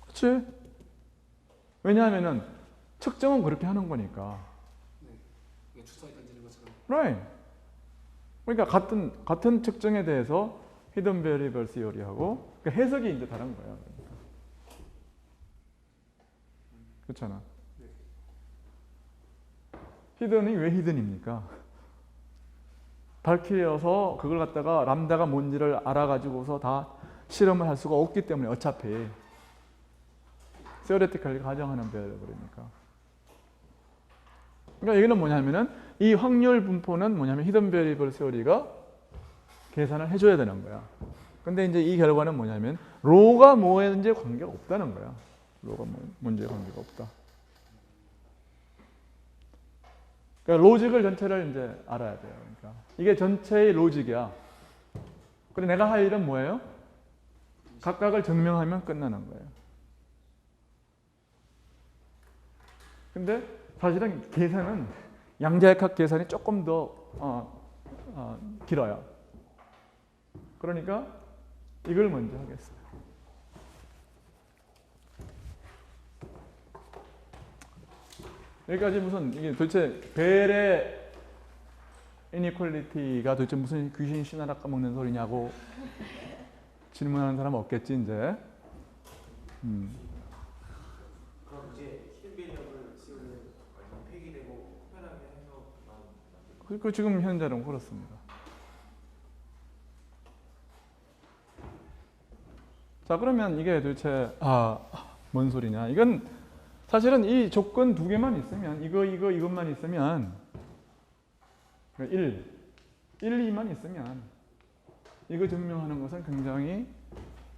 그렇지? 왜냐하면은 측정은 그렇게 하는 거니까. 네. 이게 주사위 던지는 것처럼. Right. 그러니까 같은 측정에 대해서 히든 베리블 시어리하고 그러니까 해석이 이제 다른 거예요. 그러니까. 그렇잖아. 네. 히든이 왜 히든입니까? 밝혀서 그걸 갖다가 람다가 뭔지를 알아가지고서 다 실험을 할 수가 없기 때문에 어차피 theoretically 가정하는 베리어블이니까. 그러니까 여기는 뭐냐면은 이 확률 분포는 뭐냐면 히든 베리어블 시어리가 계산을 해줘야 되는 거야. 근데 이제 이 결과는 뭐냐면 로가 뭐든지 관계가 없다는 거야. 로가 뭔지에 관계가 없다. 그러니까 로직을 전체를 이제 알아야 돼요. 그러니까 이게 전체의 로직이야. 그리고 내가 할 일은 뭐예요? 각각을 증명하면 끝나는 거예요. 근데 사실은 계산은 양자역학 계산이 조금 더 길어요. 그러니까 이걸 먼저 하겠어요. 여기까지 이게 도대체 벨의 이니퀄리티가 도대체 무슨 귀신 신하라 까먹는 소리냐고 질문하는 사람 없겠지 이제. 그럼 이제 히든 베리어블 시어리는 완전 폐기되고 특별하게 해석만 그 지금 현재는 그렇습니다. 자 그러면 이게 도대체 뭔 소리냐? 이건 사실은 이 조건 두 개만 있으면 이것만 있으면 1, 2만 있으면 이거 증명하는 것은 굉장히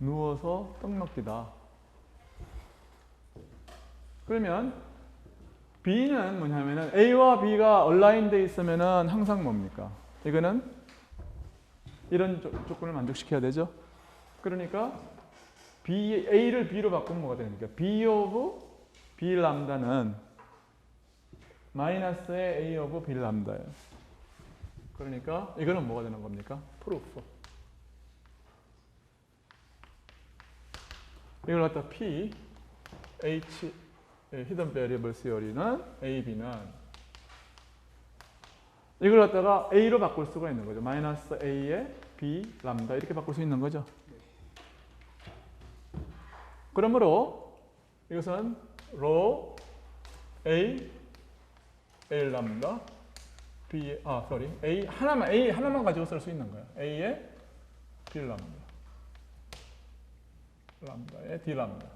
누워서 떡먹기다. 그러면 B는 뭐냐면은 A와 B가 얼라인돼 있으면은 항상 뭡니까? 이거는 이런 조건을 만족시켜야 되죠. 그러니까 A를 B로 바꾸면 뭐가 되니까 B of B 람다는 마이너스의 A of B 람다예요. 그러니까 이거는 뭐가 되는 겁니까? 프루프. 이걸 갖다 P, H, 히든 베리어블 시어리는 A, B는 이걸 갖다가 A로 바꿀 수가 있는 거죠. 마이너스 A의 B 람다 이렇게 바꿀 수 있는 거죠. 그러므로 이것은 로 A 람다 B A 하나만 가지고 쓸 수 있는 거야. A의 B 람다의 D 람다.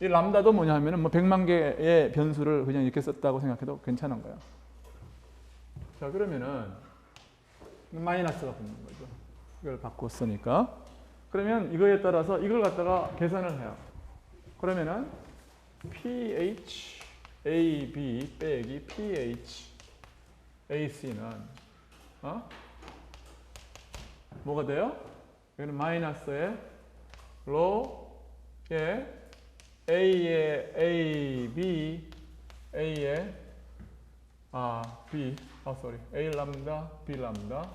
이 람다도 뭐냐 하면은 100만 개의 변수를 그냥 이렇게 썼다고 생각해도 괜찮은 거야. 자, 그러면은 마이너스가 붙는 거죠. 이걸 바꿨으니까. 그러면 이거에 따라서 이걸 갖다가 계산을 해요. 그러면은 pH AB 빼기 PH AC는 뭐가 돼요? 여기는 마이너스에 로에 A에 AB A에 B A 람다 B 람다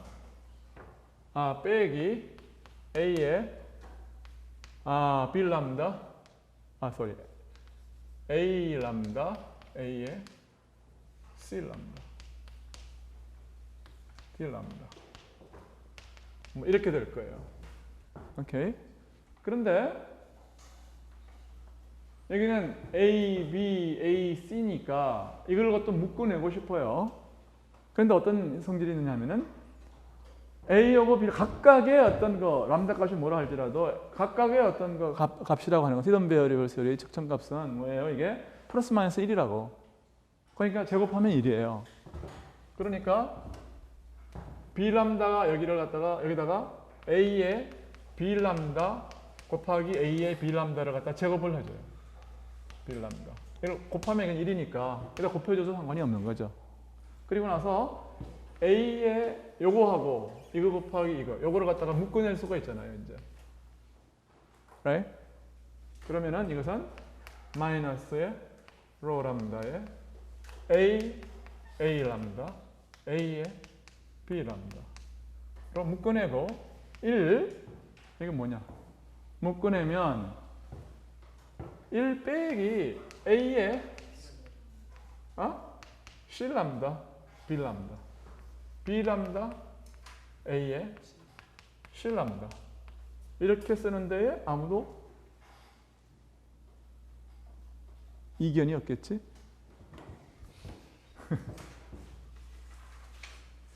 빼기 A에 B 람다 A 람다 A에 C 람다 D 람다 뭐 이렇게 될 거예요. 오케이. 그런데 여기는 A, B, A, C니까 이걸 것도 묶어내고 싶어요. 그런데 어떤 성질이 있느냐면은 A 오버 B 각각의 어떤 거 람다 값이 뭐라 할지라도 각각의 어떤 거 값이라고 하는 거 히든 베어리블 시리의 측정값은 뭐예요? 이게 플러스 마이너스 1이라고. 그러니까 제곱하면 1이에요. 그러니까 B 람다가 여기다가 A의 B 람다 곱하기 A의 B 람다를 갖다 제곱을 해줘요. B 람다. 이걸 곱하면 이건 1이니까 여기다 곱해줘도 상관이 없는 거죠. 그리고 나서 A의 요거하고 이거 곱하기 요거를 갖다가 묶어낼 수가 있잖아요, 이제. right? 그러면은 이것은 마이너스의 로 람다의 A 람다, A의 B 람다. 그럼 묶어내고 1 이게 뭐냐? 묶어내면 1 빼기 A의 C 람다, B 람다, B 람다, A의 C 람다 이렇게 쓰는 데에 아무도 이견이 없겠지?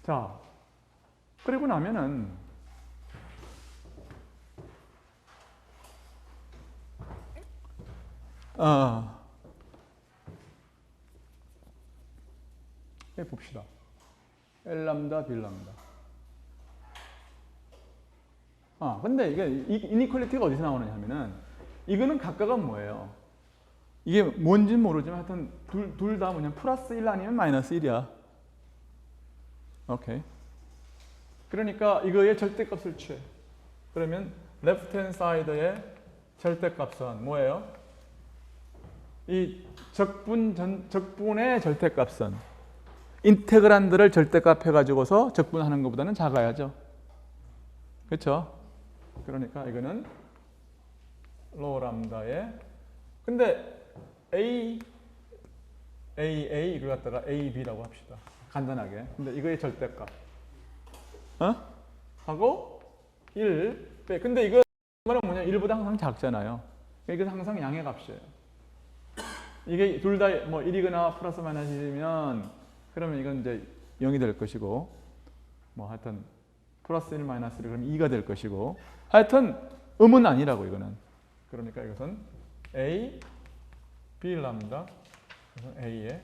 자, 그리고 나면은 봅시다. L 람다, B 람다. 근데 이게 이니퀄리티가 어디서 나오느냐 하면은 이거는 각각은 뭐예요? 이게 뭔지는 모르지만 하여튼 둘 다 뭐냐 플러스 1 아니면 마이너스 1이야. 오케이. 그러니까 이거의 절대값을 취해. 그러면 레프트 핸드 사이드의 절대값은 뭐예요? 이 적분의 절대값은 인테그란드를 절대값 해가지고서 적분하는 것보다는 작아야죠. 그렇죠? 그러니까 이거는 로 람다의 근데 이걸 갖다가 AB라고 합시다. 간단하게. 근데 이거의 절대값. 하고 1 빼. 근데 이거는 뭐냐? 1보다 항상 작잖아요. 이건 항상 양의 값이에요. 이게 둘 다 뭐 1이거나 플러스 마이너스 1이면 그러면 이건 이제 0이 될 것이고 뭐 하여튼 플러스 1 마이너스 1 그러면 2가 될 것이고 하여튼 음은 아니라고 이거는. 그러니까 이것은 A, B 람다 A의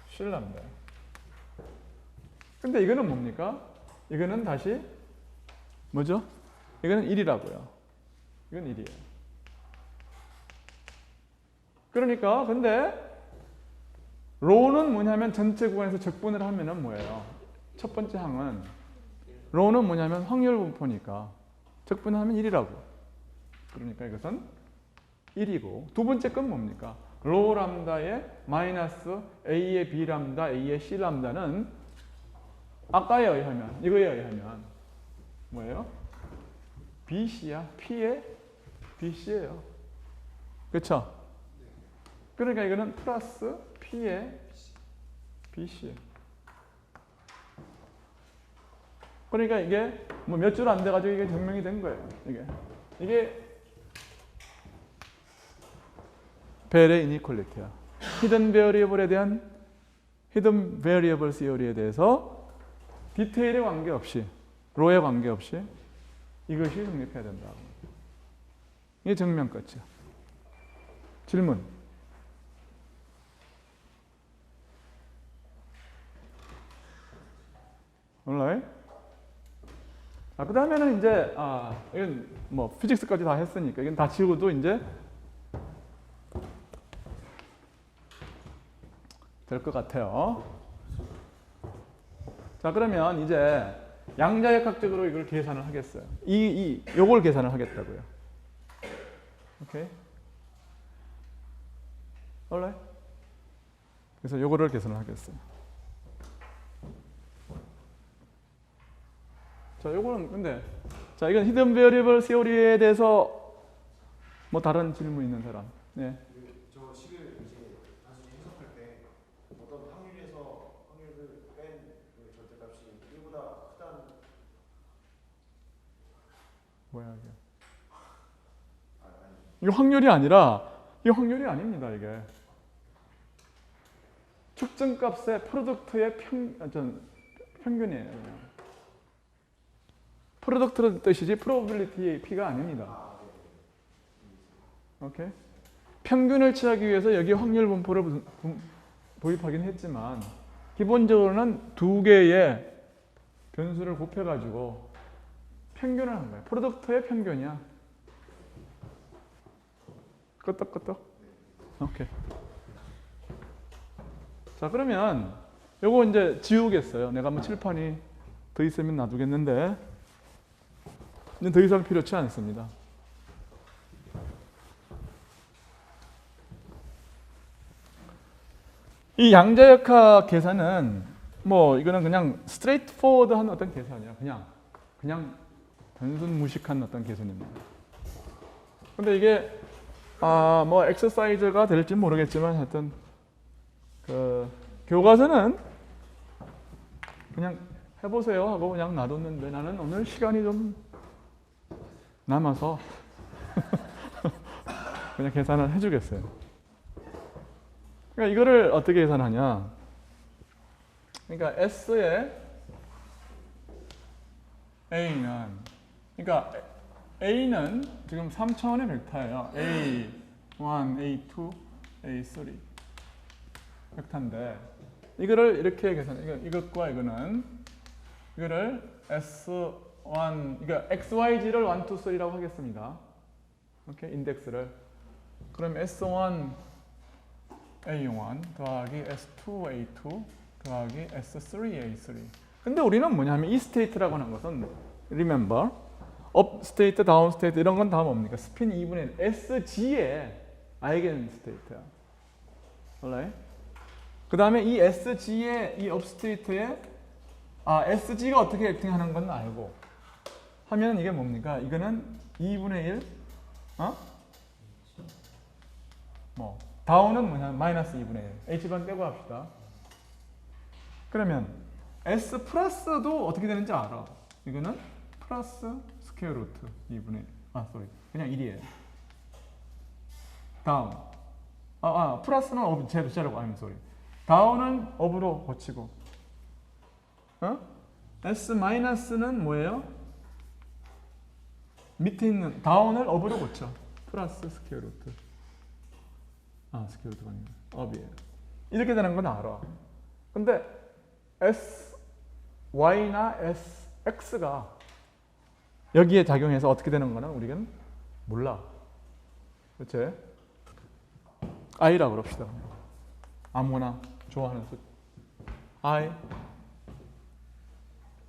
C 람다예요. 근데 이거는 뭡니까? 이거는 다시 뭐죠? 이거는 1이라고요. 이건 1이에요. 그러니까 근데 로는 뭐냐면 전체 구간에서 적분을 하면은 뭐예요? 첫 번째 항은 로는 뭐냐면 확률 분포니까 적분하면 1이라고. 그러니까 이것은 1이고 두 번째 건 뭡니까? 로 람다의 마이너스 A의 B 람다, A의 C 람다는 아까에 의하면 이거에 의하면 뭐예요? BC야. P의 BC예요. 그렇죠? 그러니까 이거는 플러스 P의 BC예요. 그러니까 이게 뭐 몇 줄 안 돼가지고 이게 증명이 된 거예요. 이게 벨의 이니퀄리티야. 히든 베어리어블에 대한 히든 베어리어블 시어리에 대해서 디테일에 관계없이 로에 관계없이 이것이 성립해야 된다. 이게 증명 끝이야. 질문. alright? 그 다음에는 이제 이건 뭐 피직스까지 다 했으니까 이건 다 지우고도 이제 될 것 같아요. 자, 그러면 이제 양자역학적으로 이걸 계산을 하겠어요. 요걸 계산을 하겠다고요. 오케이? alright? 그래서 요거를 계산을 하겠어요. 자, 요거는 근데 자, 이건 히든 베리어블 세오리에 대해서 뭐 다른 질문 있는 사람? 네. 저 식을 이제 단순히 해석할 때 어떤 확률에서 확률을 뺀그 절대값이 1보다 크다는 뭐야 이게? 아니 이거 확률이 아니라 이게 확률이 아닙니다. 이게 측정값의 프로덕트의 평균이에요. 그냥. 프로덕트는 뜻이지 probability의 p가 아닙니다. 오케이? 평균을 취하기 위해서 여기 확률 분포를 도입하긴 했지만 기본적으로는 두 개의 변수를 곱해가지고 평균을 한 거예요. 프로덕트의 평균이야. 끄떡끄떡. 오케이. 자, 그러면 요거 이제 지우겠어요. 내가 뭐 칠판이 더 있으면 놔두겠는데 이제 더 이상 필요치 않습니다. 이 양자역학 계산은 뭐 이거는 그냥 스트레이트 포워드한 어떤 계산이야. 그냥 단순 무식한 어떤 계산입니다. 근데 이게 뭐 엑서사이즈가 될지 모르겠지만 하여튼 그 교과서는 그냥 해보세요 하고 그냥 놔뒀는데 나는 오늘 시간이 좀 남아서 그냥 계산을 해주겠어요. 그러니까 이거를 어떻게 계산하냐? 그러니까 S의 A는 그러니까 A는 지금 3차원의 벡터예요. A1, A2, A3 벡터인데 이거를 이렇게 계산. 이것과 이거를 S1 그러니까 XYZ를 1, 2, 3라고 하겠습니다. 오케이, 인덱스를. 그럼 S1 A1 더하기 S2 A2 더하기 S3 A3. 근데 우리는 뭐냐면 이 스테이트라고 하는 것은 remember 업 스테이트, 다운 스테이트 이런 건 다 뭡니까? 스핀 2분의 1 SG의 아이겐 스테이트야. alright? 그 다음에 이 SG의 이 업 스테이트에 SG가 어떻게 액팅하는 건 알고 하면 이게 뭡니까? 이거는 2분의 1 뭐 다운은 뭐냐면 마이너스 2분의 1 H반 빼고 합시다. 그러면 S 플러스도 어떻게 되는지 알아. 이거는 플러스 스퀘어 루트 2분의 1 그냥 1이에요. 다운 플러스는 업 제로고 다운은 업으로 고치고 S 마이너스는 뭐예요? 밑에 있는 다운을 업으로 고쳐. 플러스 스퀘어 루트 스퀘어 루트가 아니라 업이에요. 이렇게 되는 건 알아. 근데 S, Y나 S, X가 여기에 작용해서 어떻게 되는 거는 우리는 몰라. 그렇지? I라고 그럽시다. 아무거나 좋아하는 숫자.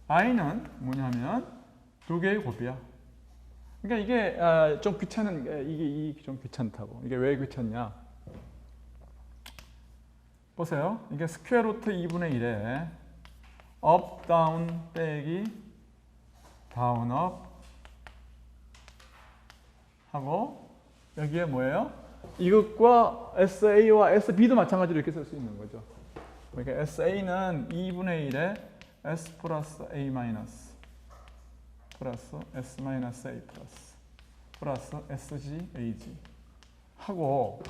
I는 뭐냐면 두 개의 곱이야. 그러니까 이게 좀 귀찮은 이게 좀 귀찮다고. 이게 왜 귀찮냐? 보세요. 이게 스퀘어 루트 2분의 1에 업 다운 빼기 다운 업 하고 여기에 뭐예요? 이것과 SA와 SB도 마찬가지로 이렇게 쓸 수 있는 거죠. 그러니까 SA는 2분의 1에 S 플러스 A 마이너스 플러스 S 마이너스 A 플러스 SG AG 하고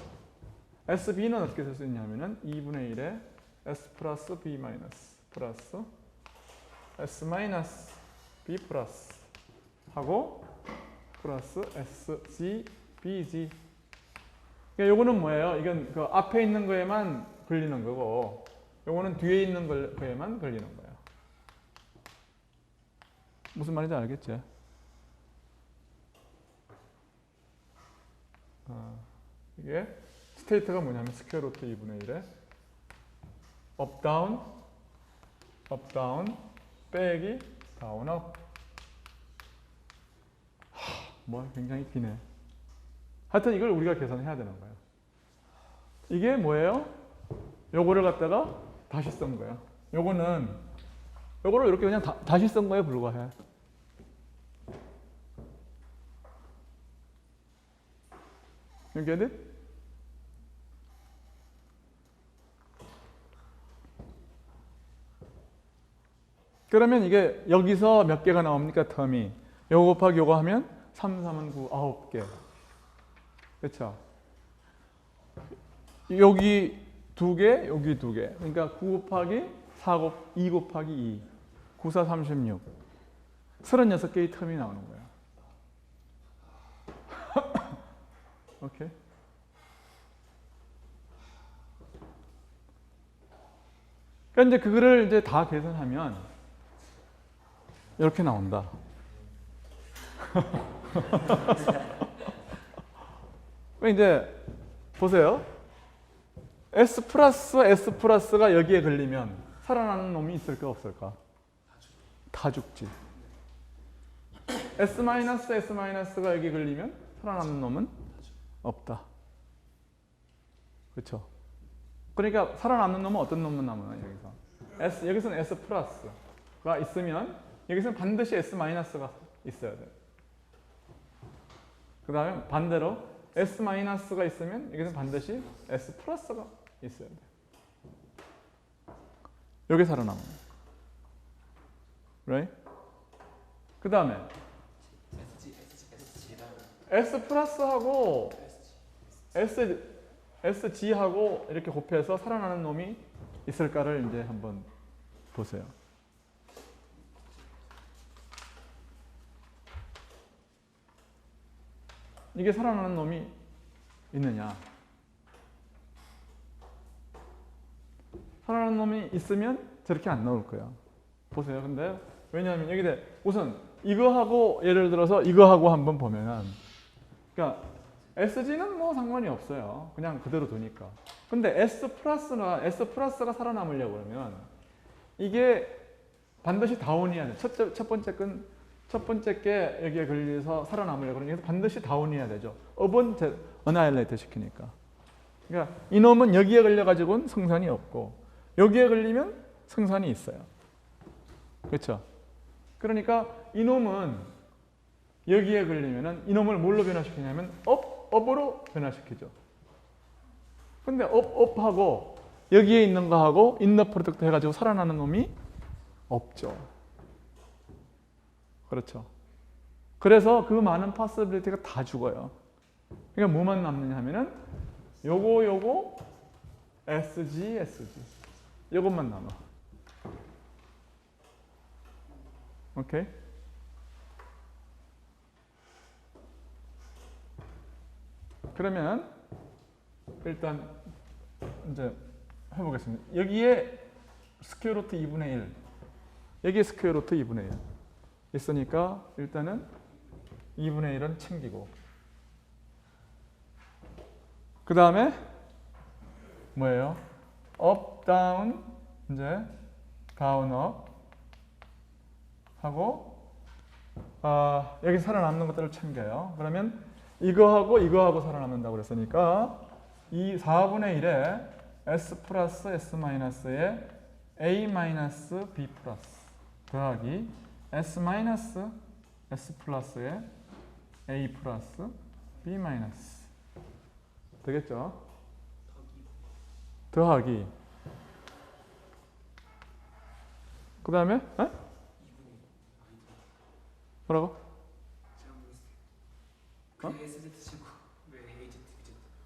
SB는 어떻게 쓸 수 있냐면은 2분의 1에 S 플러스 B 마이너스 플러스 S 마이너스 B 플러스 하고 플러스 SG BG. 그러니까 요거는 뭐예요? 이건 그 앞에 있는 거에만 걸리는 거고 요거는 뒤에 있는 거에만 걸리는 거예요. 무슨 말인지 알겠지? 이게 스테이트가 뭐냐면 스퀘어 루트 2분의 1에 업 다운 빼기 다운 업. 뭐 굉장히 기네. 하여튼 이걸 우리가 계산해야 되는 거예요. 이게 뭐예요? 요거를 갖다가 다시 쓴 거예요. 요거를 이렇게 그냥 다시 쓴 거에 불과해. You get it? 그러면 이게 여기서 몇 개가 나옵니까? 텀이. 요거 곱하기 요거 하면 3, 3은 9, 9개. 그렇죠? 여기 2개, 여기 2개. 그러니까 9 곱하기 2 곱하기 2. 9, 4, 36. 36개의 텀이 나오는 거예요. 오케이? 그러니까 이제 그거를 이제 다 계산하면 이렇게 나온다. 이제 보세요. S 플러스가 여기에 걸리면 살아나는 놈이 있을까 없을까? 다 죽지. S 마이너스가 여기 걸리면 살아남는 놈은 없다. 그렇죠? 그러니까 살아남는 놈은 어떤 놈만 남아요? 여기서는 S 플러스가 있으면 여기서는 반드시 S 마이너스가 있어야 돼요. 그 다음에 반대로 S 마이너스가 있으면 여기서는 반드시 S 플러스가 있어야 돼요. 여기 살아남아요. Right? 그 다음에 S 플러스하고 SG하고 이렇게 곱해서 살아나는 놈이 있을까를 이제 한번 보세요. 이게 살아나는 놈이 있느냐? 살아나는 놈이 있으면 저렇게 안 나올 거야. 보세요. 근데 왜냐하면 여기에 우선 이거하고 예를 들어서 이거하고 한번 보면은 그러니까 SG는 뭐 상관이 없어요. 그냥 그대로 두니까. 근데 S 플러스가 살아남으려고 그러면 이게 반드시 다운이어야 돼. 첫 번째 게 여기에 걸려서 살아남으려고 그러면 반드시 다운이어야 되죠. 업은 어나일레이트 시키니까. 그러니까 이놈은 여기에 걸려가지고는 승산이 없고 여기에 걸리면 승산이 있어요. 그렇죠? 그러니까 이놈은 여기에 걸리면은 이놈을 뭘로 변화시키냐면 업으로 변화시키죠. 근데 업하고 여기에 있는 거하고 인너 프로덕트 해가지고 살아나는 놈이 없죠. 그렇죠. 그래서 그 많은 파서빌리티가 다 죽어요. 그러니까 뭐만 남느냐 하면은 요거 SG 요것만 남아. 오케이? 그러면 일단 이제 해보겠습니다. 여기에 스퀘어 루트 2분의 1 여기에 스퀘어 루트 2분의 1 있으니까 일단은 2분의 1은 챙기고 그 다음에 뭐예요? 업, 다운, 이제 다운, 업 하고 여기 살아남는 것들을 챙겨요. 그러면 이거하고 살아남는다고 그랬으니까 이 4분의 1에 S 플러스 S 마이너스에 A 마이너스 B 플러스 더하기 S 마이너스 S 플러스에 A 플러스 B 마이너스 되겠죠? 더하기 그 다음에 뭐라고? 그게 SZ 치고 왜 AZ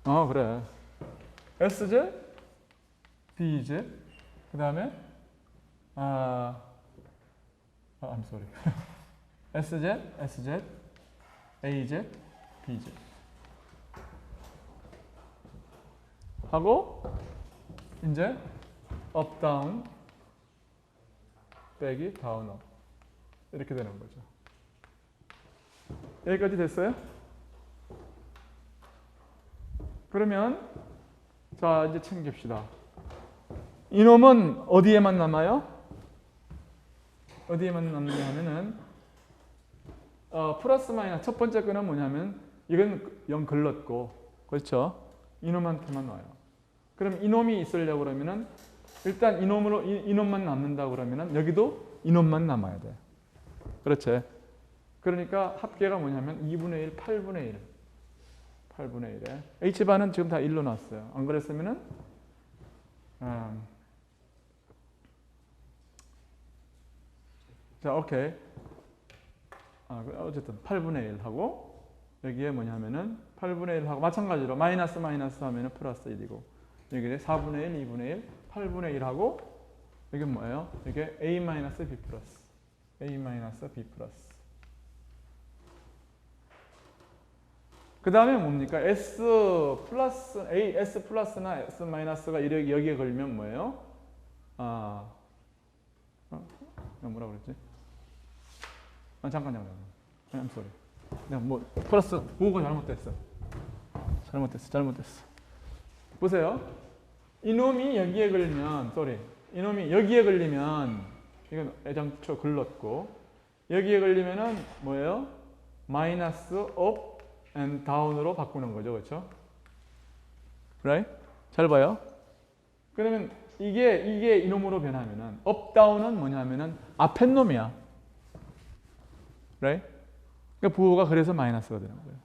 그래. SZ, BZ, 그 다음에 I'm sorry. SZ, AZ, BZ 하고 이제 업, 다운 빼기 다운, 업 이렇게 되는 거죠. 여기까지 됐어요? 그러면 자 이제 챙깁시다. 이놈은 어디에만 남아요? 어디에만 남냐 하면은 플러스 마이너스 첫 번째 거는 뭐냐면 이건 0 글렀고 그렇죠? 이놈한테만 와요. 그럼 이놈이 있으려고 그러면은 일단 이놈만 남는다고 그러면은 여기도 이놈만 남아야 돼. 그렇지? 그러니까 합계가 뭐냐면 2분의 1, 8분의 1. 8분의 1에 H바는 지금 다 1로 놨어요. 안 그랬으면은 자, 오케이. 어쨌든 8분의 1 하고 여기에 뭐냐면은 8분의 1 하고 마찬가지로 마이너스 하면은 플러스 1이고 여기에 4분의 1, 2분의 1, 8분의 1 하고 이게 뭐예요? 이게 A-B 플러스 A-B 플러스 그 다음에 뭡니까? S 플러스나 S 마이너스가 여기에 걸리면 뭐예요? 뭐라 그랬지? 잠깐. I'm sorry. 내가 뭐 플러스 보고가 잘못됐어. 보세요. 이놈이 여기에 걸리면, 이놈이 여기에 걸리면 이건 애당초 글렀고 여기에 걸리면은 뭐예요? 마이너스 업 and down으로 바꾸는 거죠, 그렇죠? Right? 잘 봐요. 그러면 이게 이놈으로 변하면은 업 다운은 뭐냐면은 앞에 놈이야. Right? 그러니까 부호가 그래서 마이너스가 되는 거예요.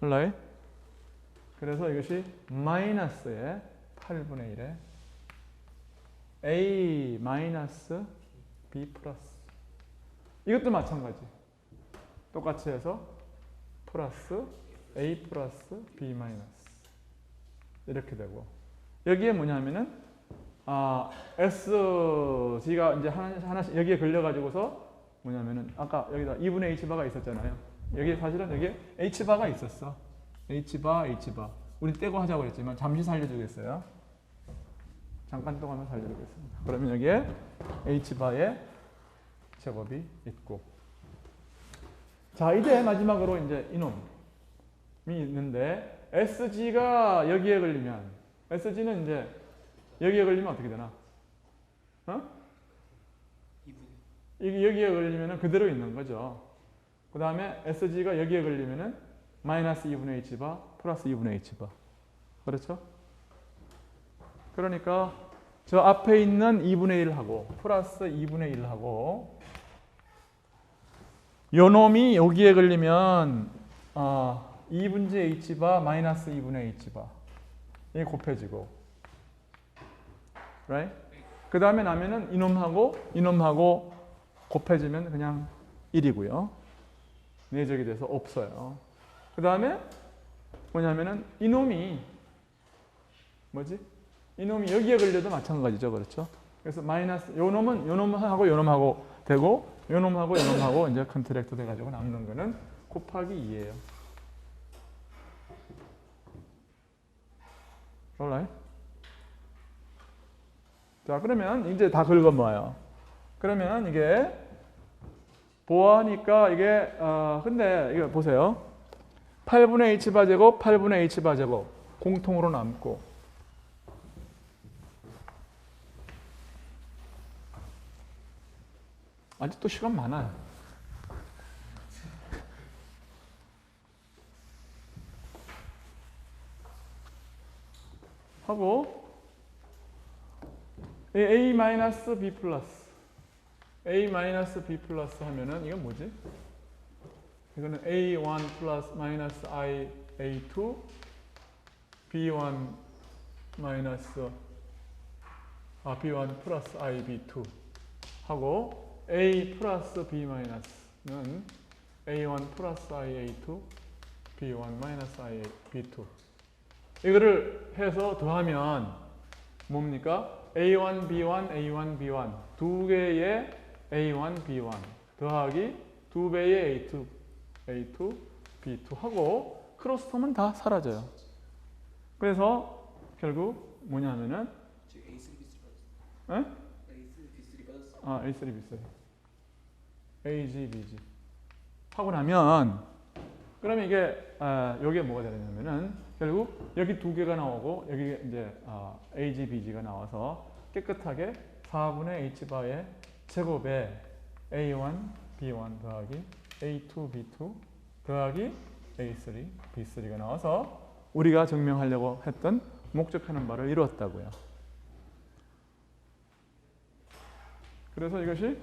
Right? 그래서 이것이 마이너스의 8분의 1에 A 마이너스 B 플러스 이것도 마찬가지. 똑같이 해서 플러스 A 플러스 B 마이너스 이렇게 되고 여기에 뭐냐면은 SG가 이제 하나씩 여기에 걸려가지고서 뭐냐면은 아까 여기다 2분의 H바가 있었잖아요. 여기 사실은 여기에 H바가 있었어. H바. 우리 떼고 하자고 했지만 잠시 살려주겠어요. 잠깐 동안만 살려주겠습니다. 그러면 여기에 H바의 제곱이 있고 자 이제 마지막으로 이제 이놈이 있는데 SG가 여기에 걸리면 SG는 이제 여기에 걸리면 어떻게 되나? 여기에 걸리면 그대로 있는 거죠. 그 다음에 SG가 여기에 걸리면 마이너스 2분의 H바 플러스 2분의 H바 그렇죠? 그러니까 저 앞에 있는 2분의 1하고 플러스 2분의 1하고 요 놈이 여기에 걸리면 2분의 H바 마이너스 2분의 H바 이게 곱해지고 right? 그 다음에 나면은 이놈하고 곱해지면 그냥 1이고요. 내적이 돼서 없어요. 그 다음에 뭐냐면은 이놈이 여기에 걸려도 마찬가지죠. 그렇죠? 그래서 마이너스 요놈하고 되고 요놈하고 이제 컨트랙트 돼가지고 남는 거는 곱하기 2예요. alright? 자, 그러면 이제 다 긁어 모아요. 그러면 이게 보아하니까 이게 근데 이거 보세요. 8분의 H바 제곱, 8분의 H바 제곱 공통으로 남고 아직도 시간 많아요. 하고 A-B 플러스 A-B 플러스 하면은 이건 뭐지? 이거는 A1 플러스 마이너스 I A2 B1 마이너스 B1 플러스 I B2 하고 A 플러스 B 마이너스는 A1 플러스 I A2 B1 마이너스 I B2 이거를 해서 더하면 뭡니까? A1, B1, A1, B1 두 개의 A1, B1 더하기 두 배의 A2, A2, B2 하고 크로스텀은 다 사라져요. 그래서 결국 뭐냐면은 A3, B3 에? 빠졌어. A3, B3 AG, BG 하고 나면 그러면 이게 요게 뭐가 되냐면은 결국 여기 두 개가 나오고 여기 이제 AG, BG가 나와서 깨끗하게 4분의 H바의 제곱에 A1, B1 더하기 A2, B2 더하기 A3, B3가 나와서 우리가 증명하려고 했던 목적하는 바를 이루었다고요. 그래서 이것이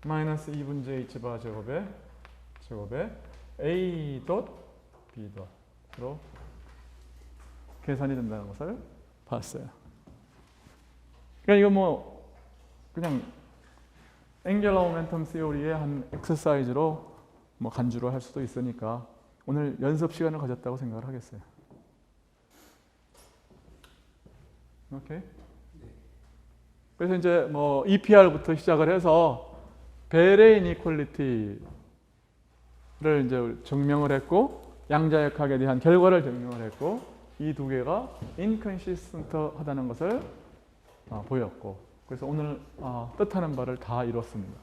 마이너스 2분의 H바 제곱에 A 덧 B 덧으로 계산이 된다는 것을 봤어요. 그러니까 이거 뭐 그냥 앵귤러 모멘텀 시오리의 한 엑서사이즈로 뭐 간주로 할 수도 있으니까 오늘 연습 시간을 가졌다고 생각을 하겠어요. 오케이. 그래서 이제 뭐 EPR부터 시작을 해서 벨의 이니퀄리티를 이제 증명을 했고 양자역학에 대한 결과를 증명을 했고 이 두 개가 인컨시스턴트하다는 것을 보였고 그래서 오늘 뜻하는 바를 다 이뤘습니다.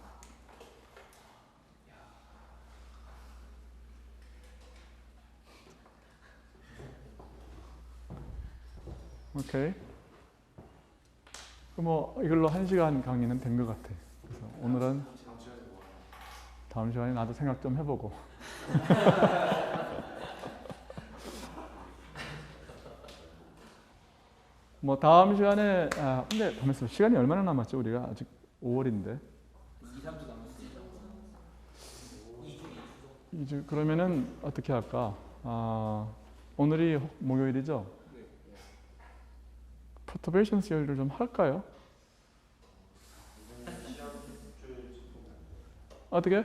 오케이. 뭐 이걸로 1시간 강의는 된 것 같아. 그래서 오늘은 다음 시간에 나도 생각 좀 해보고. 뭐 다음 시간에 근데 잠깐만 시간이 얼마나 남았죠? 우리가 아직 5월인데. 2, 3주 남았습니다. 2주 그러면은 어떻게 할까? 오늘이 목요일이죠? 퍼터베이션 시어리를 좀 할까요? 어떻게?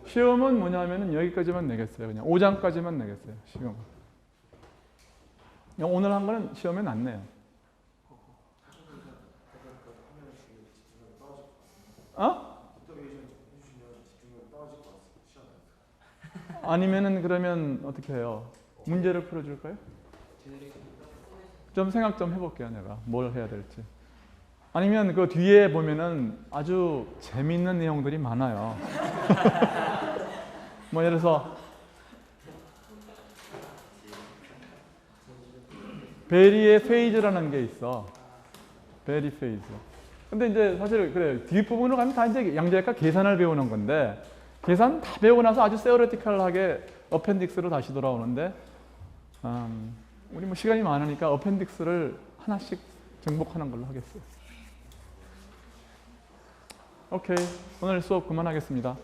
시험은 뭐냐면은 여기까지만 내겠어요. 그냥 5장까지만 내겠어요. 시험. 오늘 한 거는 시험에 안 내요. 아니면은 그러면 어떻게 해요? 문제를 풀어줄까요? 좀 생각 좀 해볼게요. 내가 뭘 해야 될지. 아니면 그 뒤에 보면은 아주 재미있는 내용들이 많아요. 뭐 예를 들어서 베리의 페이즈라는 게 있어. 베리 페이즈. 근데 이제 사실 그래 뒷부분으로 가면 다 이제 양자역학 계산을 배우는 건데 계산 다 배우고 나서 아주 세오레티컬하게 어펜딕스로 다시 돌아오는데 우리 뭐 시간이 많으니까 어펜딕스를 하나씩 정복하는 걸로 하겠어요. 오케이. 오늘 수업 그만하겠습니다.